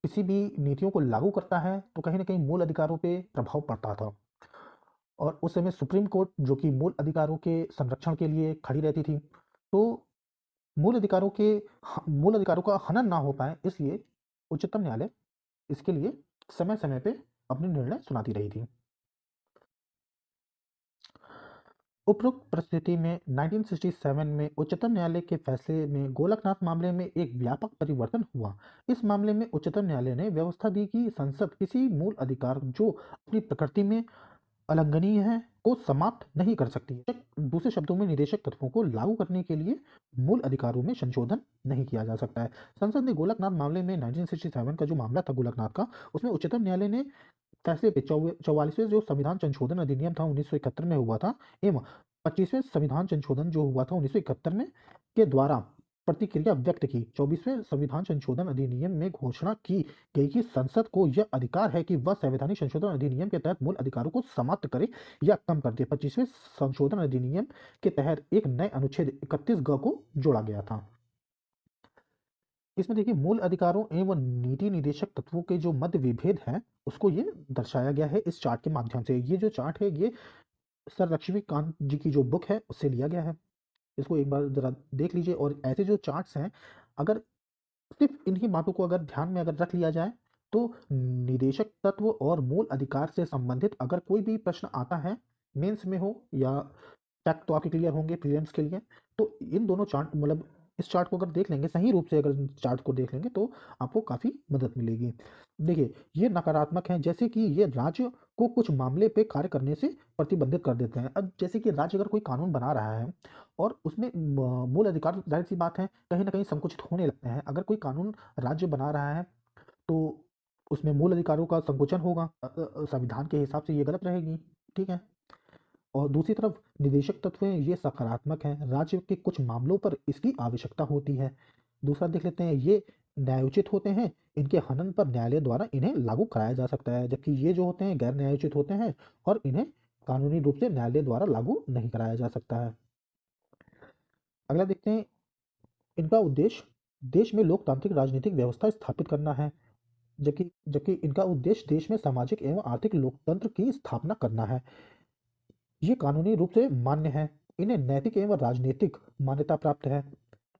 किसी भी नीतियों को लागू करता है तो कहीं ना कहीं मूल अधिकारों पे प्रभाव पड़ता था। और उस समय सुप्रीम कोर्ट जो कि मूल अधिकारों के संरक्षण के लिए खड़ी रहती थी, तो मूल अधिकारों का हनन ना हो पाए इसलिए उच्चतम न्यायालय इसके लिए समय समय पे अपने निर्णय सुनाती रही थी। उपरोक्त परिस्थिति में 1967 में उच्चतम न्यायालय के फैसले में गोलकनाथ मामले में एक व्यापक परिवर्तन हुआ। इस मामले में उच्चतम न्यायालय ने व्यवस्था दी कि संसद किसी मूल अधिकार जो अपनी प्रकृति में अलंघनीय है को समाप्त नहीं कर सकती है। दूसरे शब्दों में निदेशक तत्वों को लागू करने के लिए मूल अधिकारों में संशोधन नहीं किया जा सकता है। संसद ने गोलकनाथ मामले में 1967 का जो मामला था गोलकनाथ का, उसमें उच्चतम न्यायालय ने फैसले पे 44वें जो संविधान संशोधन अधिनियम था 1971 में हुआ था एवं 25वें संविधान संशोधन जो हुआ था 1971 में के द्वारा प्रतिक्रिया व्यक्त की। 24वें संविधान संशोधन अधिनियम में घोषणा की गई कि संसद को यह अधिकार है कि वह संवैधानिक संशोधन अधिनियम के तहत मूल अधिकारों को समाप्त करे या कम कर दे। 25वें संशोधन अधिनियम के तहत एक नए अनुच्छेद 31 ग को जोड़ा गया था। इसमें देखिए मूल अधिकारों एवं नीति निदेशक तत्वों के जो मध्य विभेद है उसको ये दर्शाया गया है इस चार्ट के माध्यम से। ये जो चार्ट है ये सर लक्ष्मीकांत जी की जो बुक है उससे लिया गया है। इसको एक बार जरा देख लीजिए। और ऐसे जो चार्ट्स हैं अगर सिर्फ इन्हीं बातों को अगर ध्यान में अगर रख लिया जाए तो निदेशक तत्व और मूल अधिकार से संबंधित अगर कोई भी प्रश्न आता है मेंस में हो या टैक्ट तो आपके क्लियर होंगे प्रीलिम्स के लिए, तो इन दोनों चार्ट मतलब इस चार्ट को अगर देख लेंगे सही रूप से अगर चार्ट को देख लेंगे तो आपको काफ़ी मदद मिलेगी। देखिए ये नकारात्मक है जैसे कि ये राज्य को कुछ मामले पे कार्य करने से प्रतिबंधित कर देते हैं। अब जैसे कि राज्य अगर कोई कानून बना रहा है और उसमें मूल अधिकार जाहिर सी बात है कहीं ना कहीं संकुचित होने लगते हैं। अगर कोई कानून राज्य बना रहा है तो उसमें मूल अधिकारों का संकुचन होगा। संविधान के हिसाब से ये गलत रहेगी। ठीक है। और दूसरी तरफ निदेशक तत्व हैं, ये सकारात्मक हैं, राज्य के कुछ मामलों पर इसकी आवश्यकता होती है। दूसरा देख लेते हैं, ये न्यायोचित होते हैं, इनके हनन पर न्यायालय द्वारा इन्हें लागू कराया जा सकता है, जबकि ये जो होते हैं गैर न्यायोचित होते हैं और इन्हें कानूनी रूप से न्यायालय द्वारा लागू नहीं कराया जा सकता है। अगला देखते हैं, इनका उद्देश्य देश में लोकतांत्रिक राजनीतिक व्यवस्था स्थापित करना है, जबकि जबकि इनका उद्देश्य देश में सामाजिक एवं आर्थिक लोकतंत्र की स्थापना करना है। ये कानूनी रूप से मान्य है। इन्हें नैतिक एवं राजनीतिक मान्यता प्राप्त है।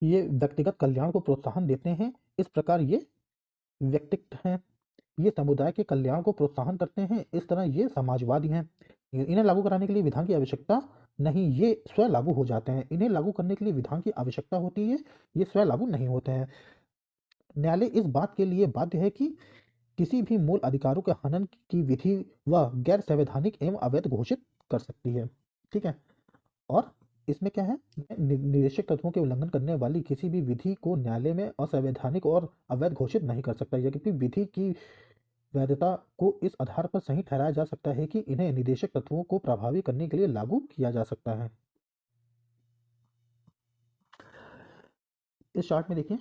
ये व्यक्तिगत कल्याण को प्रोत्साहन देते हैं। इस प्रकार ये व्यक्तिगत हैं। ये समुदाय के कल्याण को प्रोत्साहन करते हैं। इस तरह ये समाजवादी हैं। इन्हें लागू कराने के लिए विधान की आवश्यकता नहीं, ये स्वयं लागू हो जाते हैं। इन्हें लागू करने के लिए विधान की आवश्यकता होती है, ये स्वयं लागू नहीं होते हैं। न्यायालय इस बात के लिए बाध्य है कि किसी भी मूल अधिकारों के हनन की विधि व गैर संवैधानिक एवं अवैध घोषित कर सकती है। ठीक है। और इसमें क्या है, निदेशक तत्वों के उल्लंघन करने वाली किसी भी विधि को न्यायालय में असंवैधानिक और अवैध घोषित नहीं कर सकता, जबकि विधि की वैधता को इस आधार पर सही ठहराया जा सकता है कि इन्हें निदेशक तत्वों को प्रभावी करने के लिए लागू किया जा सकता है। इस चार्ट में देखिए,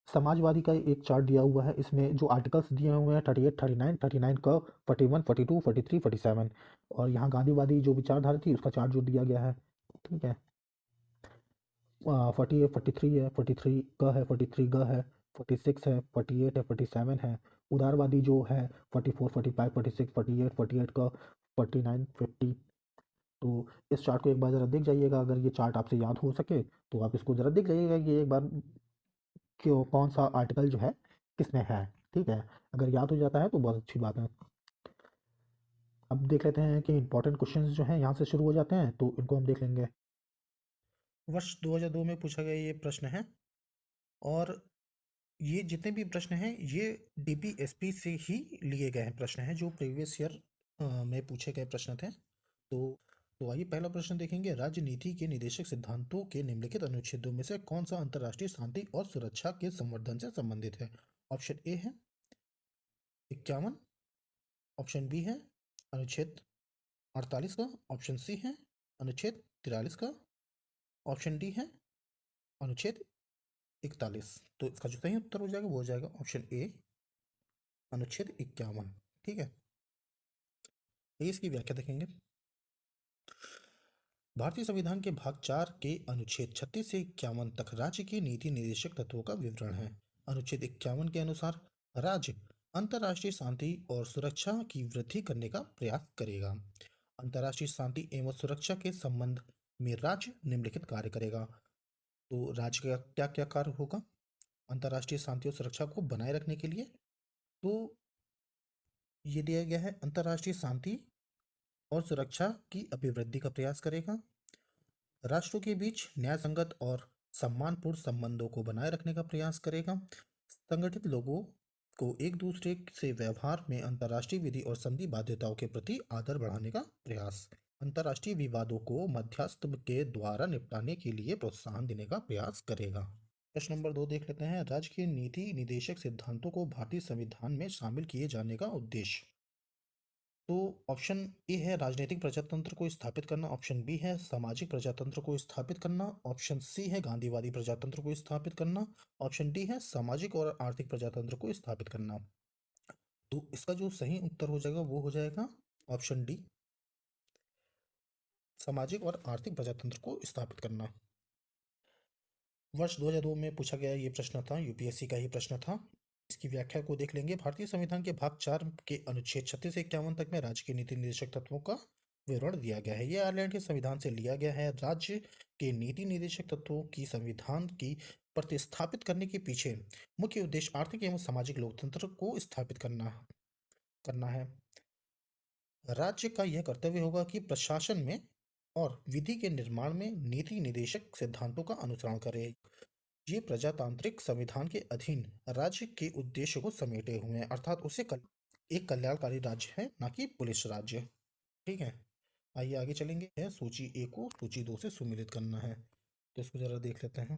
समाजवादी का एक चार्ट दिया हुआ है। इसमें जो आर्टिकल्स दिए हुए हैं 38, 39, 39 का 41, 42, 43, 47, और यहाँ गांधीवादी जो विचारधारा थी उसका चार्ट जो दिया गया है। ठीक है। 40 है, 43 है, 43 का है, 43 ग है, 46 है, 48 है, 47 है। उदारवादी जो है 44, 45, 46, 48, 48 का 49, 50। तो इस चार्ट को एक बार ज़रा देख जाइएगा, अगर ये चार्ट आपसे याद हो सके तो आप इसको ज़रा देख जाइएगा कि एक बार क्यों कौन सा आर्टिकल जो है किसमें है। ठीक है। अगर याद हो जाता है तो बहुत अच्छी बात है। अब देख लेते हैं कि इंपॉर्टेंट क्वेश्चंस जो हैं यहाँ से शुरू हो जाते हैं, तो इनको हम देख लेंगे। वर्ष 2002 में पूछा गया ये प्रश्न है, और ये जितने भी प्रश्न हैं ये डीपीएसपी से ही लिए गए हैं, प्रश्न हैं जो प्रीवियस ईयर में पूछे गए प्रश्न थे। तो आइए पहला प्रश्न देखेंगे। राजनीति के निदेशक सिद्धांतों के निम्नलिखित अनुच्छेदों में से कौन सा अंतर्राष्ट्रीय शांति और सुरक्षा के संवर्धन से संबंधित है? ऑप्शन ए है 51, ऑप्शन बी है अनुच्छेद 48 का, ऑप्शन सी है अनुच्छेद 43 का, ऑप्शन डी है अनुच्छेद 41। तो इसका जो सही उत्तर हो जाएगा वो हो जाएगा ऑप्शन ए, अनुच्छेद 51। ठीक है। ये इसकी व्याख्या देखेंगे। भारतीय संविधान के भाग 4 के अनुच्छेद 36 से 51 तक राज्य की नीति निर्देशक तत्वों का विवरण है। अनुच्छेद 51 के अनुसार राज्य अंतर्राष्ट्रीय शांति और सुरक्षा की वृद्धि करने का प्रयास करेगा। अंतर्राष्ट्रीय शांति एवं सुरक्षा के संबंध में राज्य निम्नलिखित कार्य करेगा। तो राज्य का क्या क्या कार्य होगा अंतर्राष्ट्रीय शांति और सुरक्षा को बनाए रखने के लिए? तो ये दिया गया है, अंतर्राष्ट्रीय शांति और सुरक्षा की अभिवृद्धि का प्रयास करेगा, राष्ट्रों के बीच न्यायसंगत और सम्मानपूर्ण संबंधों को बनाए रखने का प्रयास करेगा, संगठित लोगों को एक दूसरे से व्यवहार में अंतर्राष्ट्रीय विधि और संधि बाध्यताओं के प्रति आदर बढ़ाने का प्रयास, अंतर्राष्ट्रीय विवादों को मध्यस्थ के द्वारा निपटाने के लिए प्रोत्साहन देने का प्रयास करेगा। प्रश्न नंबर 2 देख लेते हैं। राज्य के नीति निदेशक सिद्धांतों को भारतीय संविधान में शामिल किए जाने का उद्देश्य। तो ऑप्शन ए है राजनीतिक प्रजातंत्र को स्थापित करना, ऑप्शन बी है सामाजिक प्रजातंत्र को स्थापित करना, ऑप्शन सी है गांधीवादी प्रजातंत्र को स्थापित करना, ऑप्शन डी है सामाजिक और आर्थिक प्रजातंत्र को स्थापित करना। तो इसका जो सही उत्तर हो जाएगा वो हो जाएगा ऑप्शन डी, सामाजिक और आर्थिक प्रजातंत्र को स्थापित करना। वर्ष 2002 में पूछा गया ये प्रश्न था, यूपीएससी का ही प्रश्न था। इसकी व्याख्या को देख लेंगे। भारतीय संविधान के भाग 4 के अनुच्छेद 36 से 51 तक में राज्य के नीति निर्देशक तत्वों का विवरण दिया गया है। यह आयरलैंड के संविधान से लिया गया है। राज्य के नीति निर्देशक तत्वों की संविधान की प्रतिस्थापित करने के पीछे मुख्य उद्देश्य आर्थिक एवं सामाजिक लोकतंत्र को स्थापित करना करना है। राज्य का यह कर्तव्य होगा कि प्रशासन में और विधि के निर्माण में नीति निर्देशक सिद्धांतों का अनुसरण करे। ये प्रजातांत्रिक संविधान के अधीन राज्य के उद्देश्य को समेटे हुए हैं, अर्थात एक कल्याणकारी राज्य है, ना कि पुलिस राज्य। ठीक है। आइए आगे चलेंगे। है सूची ए को सूची 2 से सुमिलित करना है, तो इसको जरा देख लेते हैं।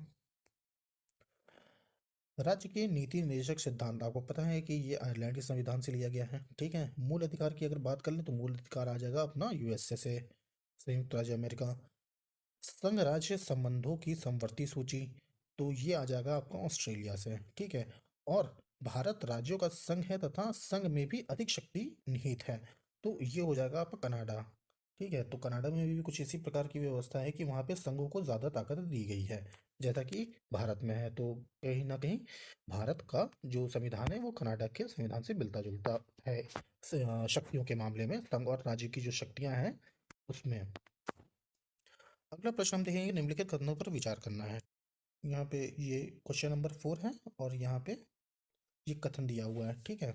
राज्य के नीति निर्देशक सिद्धांत आपको पता है कि ये आयरलैंड के संविधान से लिया गया है। ठीक है, मूल अधिकार की अगर बात कर लें तो मूल अधिकार आ जाएगा अपना यूएसए से, संयुक्त राज्य अमेरिका। संघ राज्य संबंधों की समवर्ती सूची, तो ये आ जाएगा आपका ऑस्ट्रेलिया से। ठीक है, और भारत राज्यों का संघ है तथा संघ में भी अधिक शक्ति निहित है, तो ये हो जाएगा आपका कनाडा। ठीक है, तो कनाडा में भी कुछ इसी प्रकार की व्यवस्था है कि वहाँ पे संघों को ज़्यादा ताकत दी गई है जैसा कि भारत में है। तो कहीं ना कहीं भारत का जो संविधान है वो कनाडा के संविधान से मिलता जुलता है शक्तियों के मामले में, संघ और राज्य की जो शक्तियां हैं उसमें। अगला प्रश्न हम देखेंगे, निम्नलिखित कथनों पर विचार करना है। यहाँ पे ये क्वेश्चन नंबर 4 है और यहाँ पे ये कथन दिया हुआ है। ठीक है,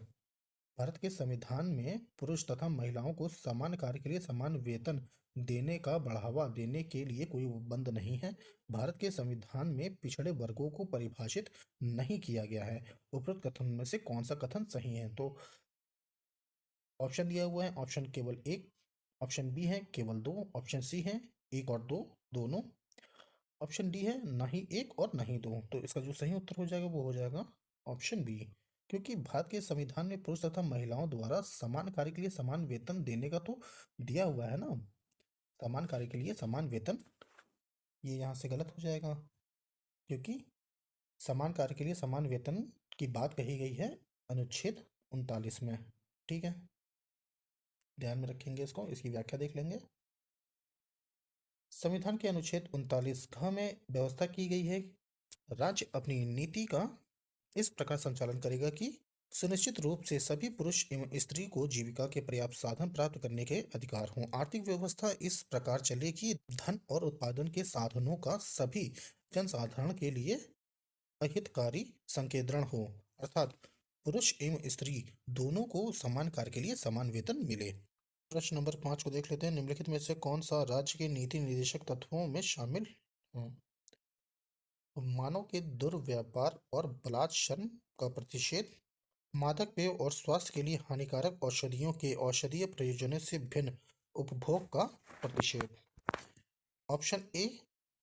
भारत के संविधान में पुरुष तथा महिलाओं को समान कार्य के लिए समान वेतन देने का बढ़ावा देने के लिए कोई उपबंध नहीं है। भारत के संविधान में पिछड़े वर्गों को परिभाषित नहीं किया गया है। उपरोक्त कथन में से कौन सा कथन सही है? तो ऑप्शन दिया हुआ है, ऑप्शन केवल एक, ऑप्शन बी है केवल दो, ऑप्शन सी है एक और दो दोनों, ऑप्शन डी है ना ही एक और ना ही दो। तो इसका जो सही उत्तर हो जाएगा वो हो जाएगा ऑप्शन बी, क्योंकि भारत के संविधान में पुरुष तथा महिलाओं द्वारा समान कार्य के लिए समान वेतन देने का तो दिया हुआ है ना, समान कार्य के लिए समान वेतन। ये यहाँ से गलत हो जाएगा, क्योंकि समान कार्य के लिए समान वेतन की बात कही गई है अनुच्छेद 39 में। ठीक है, ध्यान में रखेंगे इसको, इसकी व्याख्या देख लेंगे। संविधान के अनुच्छेद 39 घ में व्यवस्था की गई है, राज्य अपनी नीति का इस प्रकार संचालन करेगा कि सुनिश्चित रूप से सभी पुरुष एवं स्त्री को जीविका के पर्याप्त साधन प्राप्त करने के अधिकार हों। आर्थिक व्यवस्था इस प्रकार चले कि धन और उत्पादन के साधनों का सभी जनसाधारण के लिए अहितकारी संकेंद्रण हो, अर्थात पुरुष एवं स्त्री दोनों को समान कार्य के लिए समान वेतन मिले। प्रश्न नंबर 5 को देख लेते हैं, निम्नलिखित में से कौन सा राज्य के नीति निर्देशक तत्वों में शामिल है? मानव के दुर्व्यापार और बलात्संग का प्रतिषेध, मादक पेय और स्वास्थ्य के लिए हानिकारक औषधियों के औषधीय प्रयोजनों से भिन्न उपभोग का प्रतिषेध। ऑप्शन ए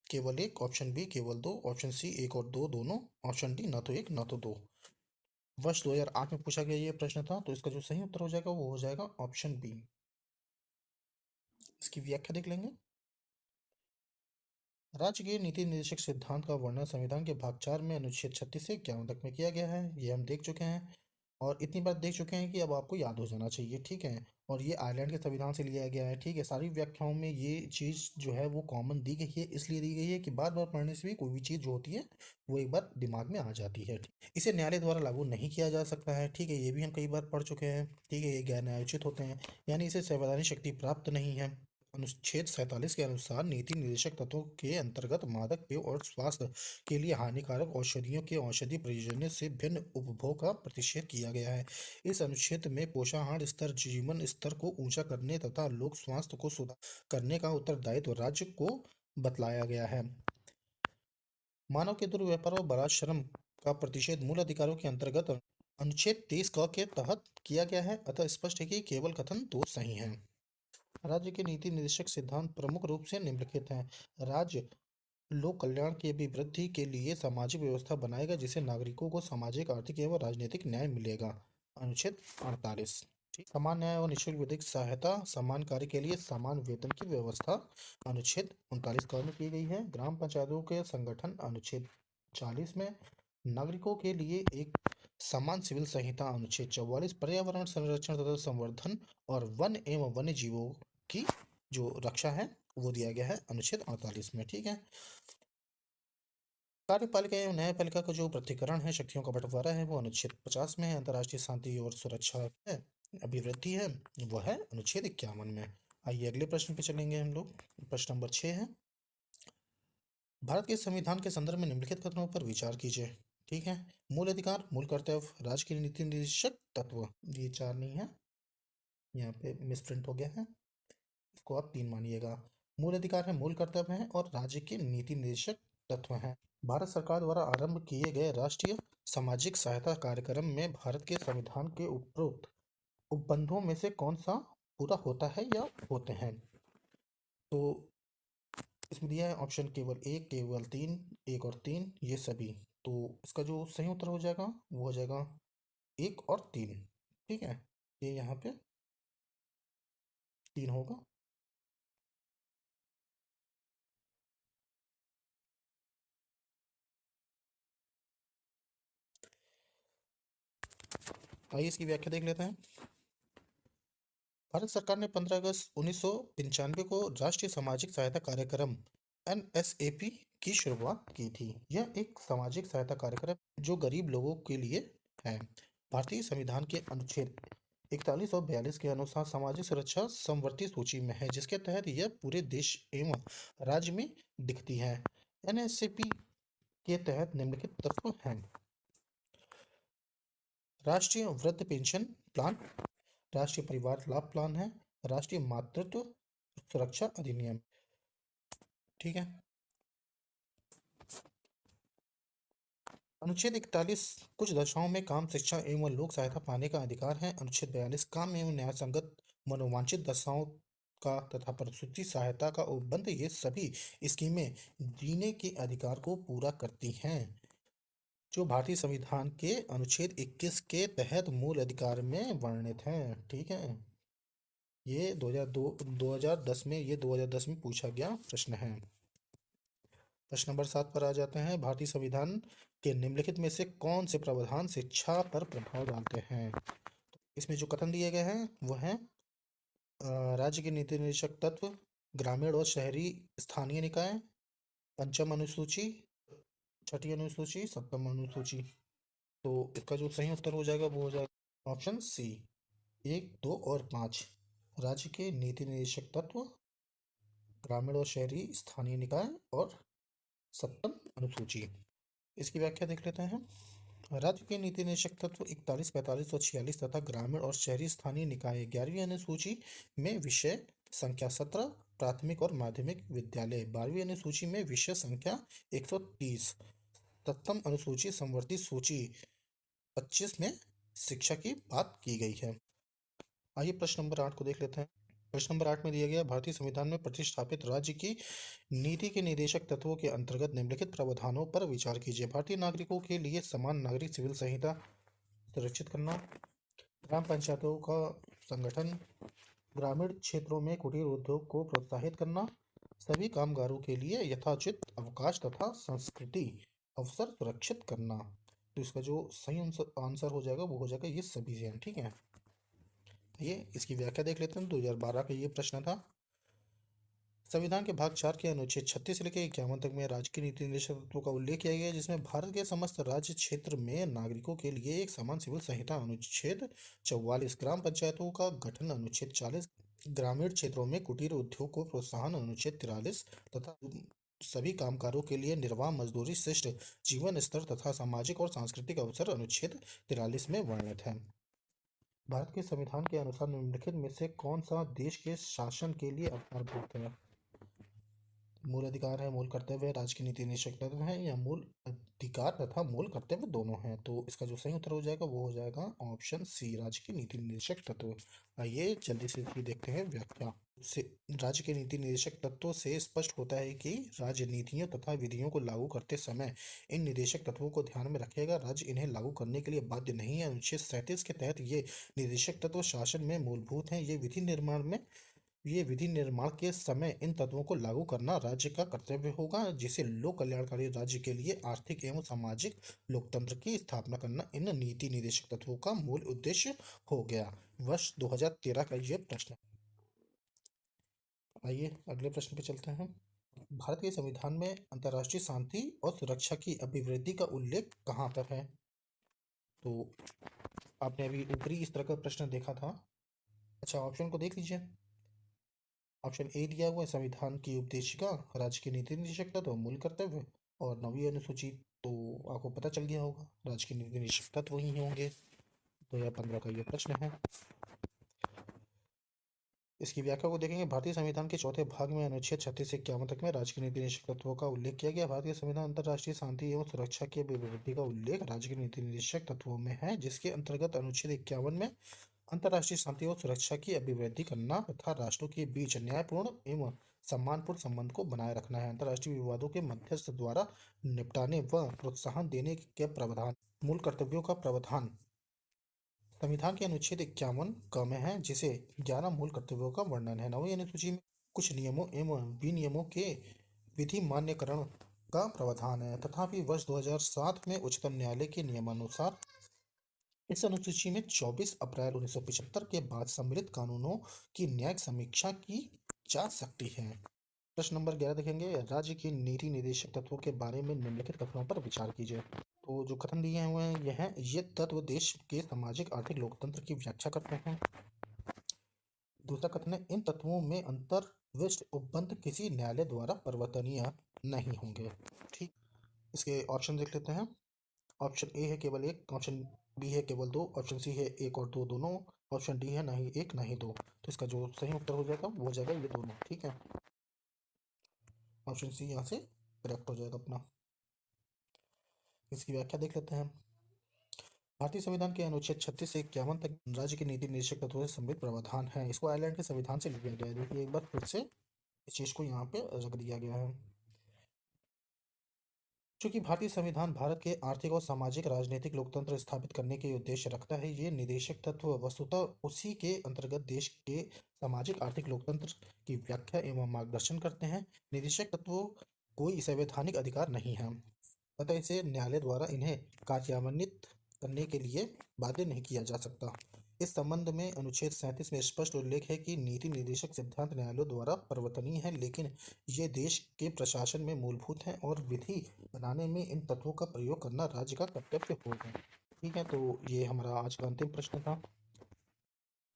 केवल एक, ऑप्शन बी केवल दो, ऑप्शन सी एक और दो दोनों, ऑप्शन डी न तो एक न तो दो। वर्ष 2008 में पूछा गया ये प्रश्न था, तो इसका जो सही उत्तर हो जाएगा वो हो जाएगा ऑप्शन बी। इसकी व्याख्या देख लेंगे। राज्य के नीति निर्देशक सिद्धांत का वर्णन संविधान के भाग 4 में अनुच्छेद 36 से 51 तक में किया गया है। ये हम देख चुके हैं और इतनी बार देख चुके हैं कि अब आपको याद हो जाना चाहिए। ठीक है, और ये आयरलैंड के संविधान से लिया गया है। ठीक है, सारी व्याख्याओं में ये चीज़ जो है वो कॉमन दी गई है, इसलिए दी गई है कि बार बार पढ़ने से भी कोई भी चीज़ जो होती है वो एक बार दिमाग में आ जाती है। इसे न्यायालय द्वारा लागू नहीं किया जा सकता है। ठीक है, ये भी हम कई बार पढ़ चुके हैं। ठीक है, ये गैर न्यायोचित होते हैं, यानी इसे संवैधानिक शक्ति प्राप्त नहीं है। अनुच्छेद 47 के अनुसार नीति निर्देशक तत्वों के अंतर्गत मादक पेय और स्वास्थ्य के लिए हानिकारक औषधियों के औषधि प्रयोजनों से भिन्न उपभोग का प्रतिषेध किया गया है। इस अनुच्छेद में पोषाहार स्तर, जीवन स्तर को ऊंचा करने तथा लोक स्वास्थ्य को सुधार करने का उत्तरदायित्व राज्य को बतलाया गया है। मानव के दुर्व्यापार और बलात् श्रम का प्रतिषेध मूल अधिकारों के अंतर्गत अनुच्छेद 23 क के तहत किया गया है, अतः स्पष्ट है कि केवल कथन दो सही हैं। राज्य के नीति निर्देशक सिद्धांत प्रमुख रूप से निम्नलिखित हैं। राज्य लोक कल्याण की अभिवृद्धि के लिए सामाजिक व्यवस्था बनाएगा जिससे नागरिकों को सामाजिक, आर्थिक एवं राजनीतिक न्याय मिलेगा। अनुच्छेद 48। ठीक, समान न्याय और निःशुल्क विधिक सहायता, समान कार्य के लिए समान वेतन की व्यवस्था अनुच्छेद 39 क में की गई है। ग्राम पंचायतों के संगठन अनुच्छेद 40 में, नागरिकों के लिए एक समान सिविल संहिता अनुच्छेद 44, पर्यावरण संरक्षण तथा संवर्धन और वन एवं वन्य जीवों की जो रक्षा है वो दिया गया है अनुच्छेद 48 में। ठीक है, कार्यपालिका एवं न्यायपालिका का जो पृथक्करण है, शक्तियों का बंटवारा है, वो अनुच्छेद 50 में है। अंतर्राष्ट्रीय शांति और सुरक्षा है, अभिवृद्धि है, वो है अनुच्छेद 51 में। आइए अगले प्रश्न पे चलेंगे हम लोग। प्रश्न नंबर 6 है, भारत के संविधान के संदर्भ में निम्नलिखित कथनों पर विचार कीजिए। ठीक है, मूल अधिकार, मूल कर्तव्य, राज्य के नीति निर्देशक तत्व, ये 4 नहीं है, यहाँ पे मिसप्रिंट हो गया है, इसको आप 3 मानिएगा। मूल अधिकार है, मूल कर्तव्य है और राज्य के नीति निर्देशक तत्व हैं। भारत सरकार द्वारा आरंभ किए गए राष्ट्रीय सामाजिक सहायता कार्यक्रम में भारत के संविधान के उपरोक्त उपबंधों में से कौन सा पूरा होता है या होते हैं? तो इसमें दिया है ऑप्शन केवल एक, केवल तीन, एक और तीन, ये सभी। तो इसका जो सही उत्तर हो जाएगा वो हो जाएगा 1 और 3। ठीक है, ये यहाँ पे 3 होगा। आइए इसकी व्याख्या देख लेते हैं। भारत सरकार ने 15 अगस्त 1995 को राष्ट्रीय सामाजिक सहायता कार्यक्रम NSAP की शुरुआत की थी। यह एक सामाजिक सहायता कार्यक्रम जो गरीब लोगों के लिए है। भारतीय संविधान के अनुच्छेद 41 और 42 के अनुसार सामाजिक सुरक्षा समवर्ती सूची में है, जिसके तहत यह पूरे देश एवं राज्य में दिखती है। NSAP के तहत निम्नलिखित तत्व हैं: राष्ट्रीय वृद्ध पेंशन प्लान, राष्ट्रीय परिवार लाभ प्लान है, राष्ट्रीय मातृत्व सुरक्षा अधिनियम। ठीक है, अनुच्छेद 41 कुछ दशाओं में काम, शिक्षा एवं लोक सहायता पाने का अधिकार है। अनुच्छेद 42 काम एवं न्याय संगत मनोवांछित दशाओं का तथा प्रसूति सहायता का उपबंध, ये सभी स्कीमें जीने के अधिकार को पूरा करती हैं, जो भारतीय संविधान के अनुच्छेद 21 के तहत मूल अधिकार में वर्णित हैं। ठीक है, ये 2010 में 2010 में पूछा गया प्रश्न है। प्रश्न नंबर 7 पर आ जाते हैं। भारतीय संविधान के निम्नलिखित में से कौन से प्रावधान शिक्षा पर प्रभाव डालते हैं? इसमें जो कथन दिए गए हैं वो हैं राज्य के नीति निर्देशक तत्व, ग्रामीण और शहरी स्थानीय निकाय, पंचम अनुसूची, छठी अनुसूची, सप्तम अनुसूची। तो इसका जो सही उत्तर हो जाएगा वो हो जाएगा ऑप्शन सी, 1, 2 और 5। राज्य के नीति निर्देशक तत्व, ग्रामीण और शहरी स्थानीय निकाय और सप्तम अनुसूची। इसकी व्याख्या देख लेते हैं। राज्य के नीति निर्देशक तत्व 41, 45 और 46 तथा ग्रामीण और शहरी स्थानीय निकाय 11वीं अनुसूची में विषय संख्या 17 प्राथमिक और माध्यमिक विद्यालय, 12वीं अनुसूची में विषय संख्या 130, सप्तम अनुसूची समवर्ती सूची 25 में शिक्षा की बात की गई है। आइए प्रश्न नंबर 8 को देख लेते हैं। प्रश्न नंबर 8 में दिया गया भारतीय संविधान में प्रतिष्ठापित राज्य की नीति के निर्देशक तत्वों के अंतर्गत निम्नलिखित प्रावधानों पर विचार कीजिए। भारतीय नागरिकों के लिए समान नागरिक सिविल संहिता सुरक्षित करना, ग्राम पंचायतों का संगठन, ग्रामीण क्षेत्रों में कुटीर उद्योग को प्रोत्साहित करना, सभी कामगारों के लिए यथोचित अवकाश तथा संस्कृति अवसर सुरक्षित करना। तो इसका जो सही आंसर हो जाएगा वो हो जाएगा ये सभी हैं। ठीक है, ये इसकी व्याख्या देख लेते हैं। 2012 का ये प्रश्न था। संविधान के भाग 4 के अनुच्छेद 36 से लेकर 51 तक में राज्य की नीति निर्देशक तत्वों का उल्लेख किया गया है, जिसमें भारत के समस्त राज्य क्षेत्र में नागरिकों के लिए एक समान सिविल संहिता अनुच्छेद 44, ग्राम पंचायतों का गठन अनुच्छेद 40, ग्रामीण क्षेत्रों में कुटीर उद्योग को प्रोत्साहन अनुच्छेद 43 तथा सभी कामगारों के लिए निर्वाह मजदूरी शिष्ट जीवन स्तर तथा सामाजिक और सांस्कृतिक अवसर अनुच्छेद 43 में वर्णित है। भारत के संविधान के अनुसार निम्नलिखित में से कौन सा देश के शासन के लिए आधारभूत है? मूल अधिकार है, मूल कर्तव्य है, राज्य की नीति निश्चित तत्व है, या मूल अधिकार तथा मूल कर्तव्य दोनों हैं? तो इसका जो सही उत्तर हो जाएगा वो हो जाएगा ऑप्शन सी, राज्य की नीति निर्देशक तत्व। आइए जल्दी से इसकी देखते हैं व्याख्या से। राज्य के नीति निर्देशक तत्वों से स्पष्ट होता है कि राज्य नीतियों तथा विधियों को लागू करते समय इन निर्देशक तत्वों को ध्यान में रखेगा। राज्य इन्हें लागू करने के लिए बाध्य नहीं है। अनुच्छेद 37 के तहत ये निर्देशक तत्व शासन में मूलभूत हैं। ये विधि निर्माण के समय इन तत्वों को लागू करना राज्य का कर्तव्य होगा, जिसे लोक कल्याणकारी राज्य के लिए आर्थिक एवं सामाजिक लोकतंत्र की स्थापना करना इन नीति निर्देशक तत्वों का मूल उद्देश्य हो गया। वर्ष 2013 का यह प्रश्न है। आइए अगले प्रश्न पे चलते हैं। भारत के संविधान में अंतर्राष्ट्रीय शांति और सुरक्षा की अभिवृद्धि का उल्लेख कहाँ पर है? तो आपने अभी ऊपरी इस तरह का प्रश्न देखा था। अच्छा, ऑप्शन को देख लीजिए। ऑप्शन ए दिया हुआ है संविधान की उपदेशिका, राज्य की नीति निर्देशक तत्व, मूल कर्तव्य, और 9वीं अनुसूची। तो आपको पता चल गया होगा राज्य की नीति निर्देशक तत्व वही होंगे। 2015 का ये प्रश्न है। इसकी व्याख्या को देखेंगे। भारतीय संविधान के चौथे भाग में अनुच्छेद 36 से 51 तक में राज्य की नीति निर्देशक तत्वों का उल्लेख किया गया। भारतीय संविधान अंतर्राष्ट्रीय शांति एवं सुरक्षा की अभिवृद्धि का उल्लेख राज्य के नीति निर्देशक तत्वों में है, जिसके अंतर्गत अनुच्छेद 51 में अंतर्राष्ट्रीय शांति और सुरक्षा की अभिवृद्धि करना तथा राष्ट्रों के बीच न्यायपूर्ण एवं सम्मानपूर्ण संबंध को बनाए रखना है। अंतर्राष्ट्रीय विवादों के मध्यस्थ द्वारा निपटाने व प्रोत्साहन देने के प्रावधान। मूल कर्तव्यों का प्रावधान संविधान के अनुच्छेद 51 क में है, जिसे 11 मूल कर्तव्यों का वर्णन है। नवीं अनुसूची में कुछ नियमों एवं विनियमों के विधि मान्यकरण का प्रावधान है। तथापि वर्ष 2007 में उच्चतम न्यायालय के नियमानुसार इस अनुसूची में 24 अप्रैल 1975 के बाद सम्मिलित कानूनों की न्यायिक समीक्षा की जा सकती है। प्रश्न नंबर 11 देखेंगे, राज्य के नीति निर्देशक तत्वों के बारे में निम्नलिखित कथनों पर विचार कीजिए। तो जो कथन दिए हुए हैं यह है, ये तत्व देश के सामाजिक आर्थिक लोकतंत्र की व्याख्या करते हैं। दूसरा कथन है, इन तत्वों में अंतर्विष्ट उपबंध किसी न्यायालय द्वारा परिवर्तनीय नहीं होंगे। ठीक, इसके ऑप्शन देख लेते हैं। ऑप्शन ए है केवल एक, ऑप्शन बी है केवल दो, ऑप्शन सी है एक और दो दोनों, ऑप्शन डी है ना ही एक ना ही दो। तो इसका जो सही उत्तर हो जाएगा वो हो जाएगा ये दोनों। ठीक है, ऑप्शन सी यहाँ से करेक्ट हो जाएगा अपना। इसकी व्याख्या देख लेते हैं। भारतीय संविधान के अनुच्छेद 36 से 51 तक राज्य के नीति निर्देशक तत्वों से संबंधित प्रावधान है। इसको आयरलैंड के संविधान से लिया गया है। देखिए एक बार फिर से इस चीज को यहाँ पे रख दिया गया है। चूंकि भारतीय संविधान भारत के आर्थिक और सामाजिक राजनीतिक लोकतंत्र स्थापित करने के उद्देश्य रखता है, ये निर्देशक तत्व वस्तुतः उसी के अंतर्गत देश के सामाजिक आर्थिक लोकतंत्र की व्याख्या एवं मार्गदर्शन करते हैं। निर्देशक तत्वों कोई संवैधानिक अधिकार नहीं है, अतः इसे न्यायालय द्वारा इन्हें कार्यान्वित करने के लिए बाध्य नहीं किया जा सकता। इस संबंध में अनुच्छेद 37 में स्पष्ट उल्लेख है कि नीति निर्देशक सिद्धांत न्यायालयों द्वारा परिवर्तनीय है, लेकिन ये देश के प्रशासन में मूलभूत हैं और विधि बनाने में इन तत्वों का प्रयोग करना राज्य का कर्तव्य होगा। ठीक है, तो ये हमारा आज का अंतिम प्रश्न था।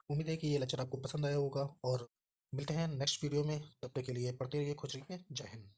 उम्मीद है कि ये लेक्चर आपको पसंद आया होगा और मिलते हैं नेक्स्ट वीडियो में। तब तक के लिए पढ़ते रहिए, खुश रहिए। जय हिंद।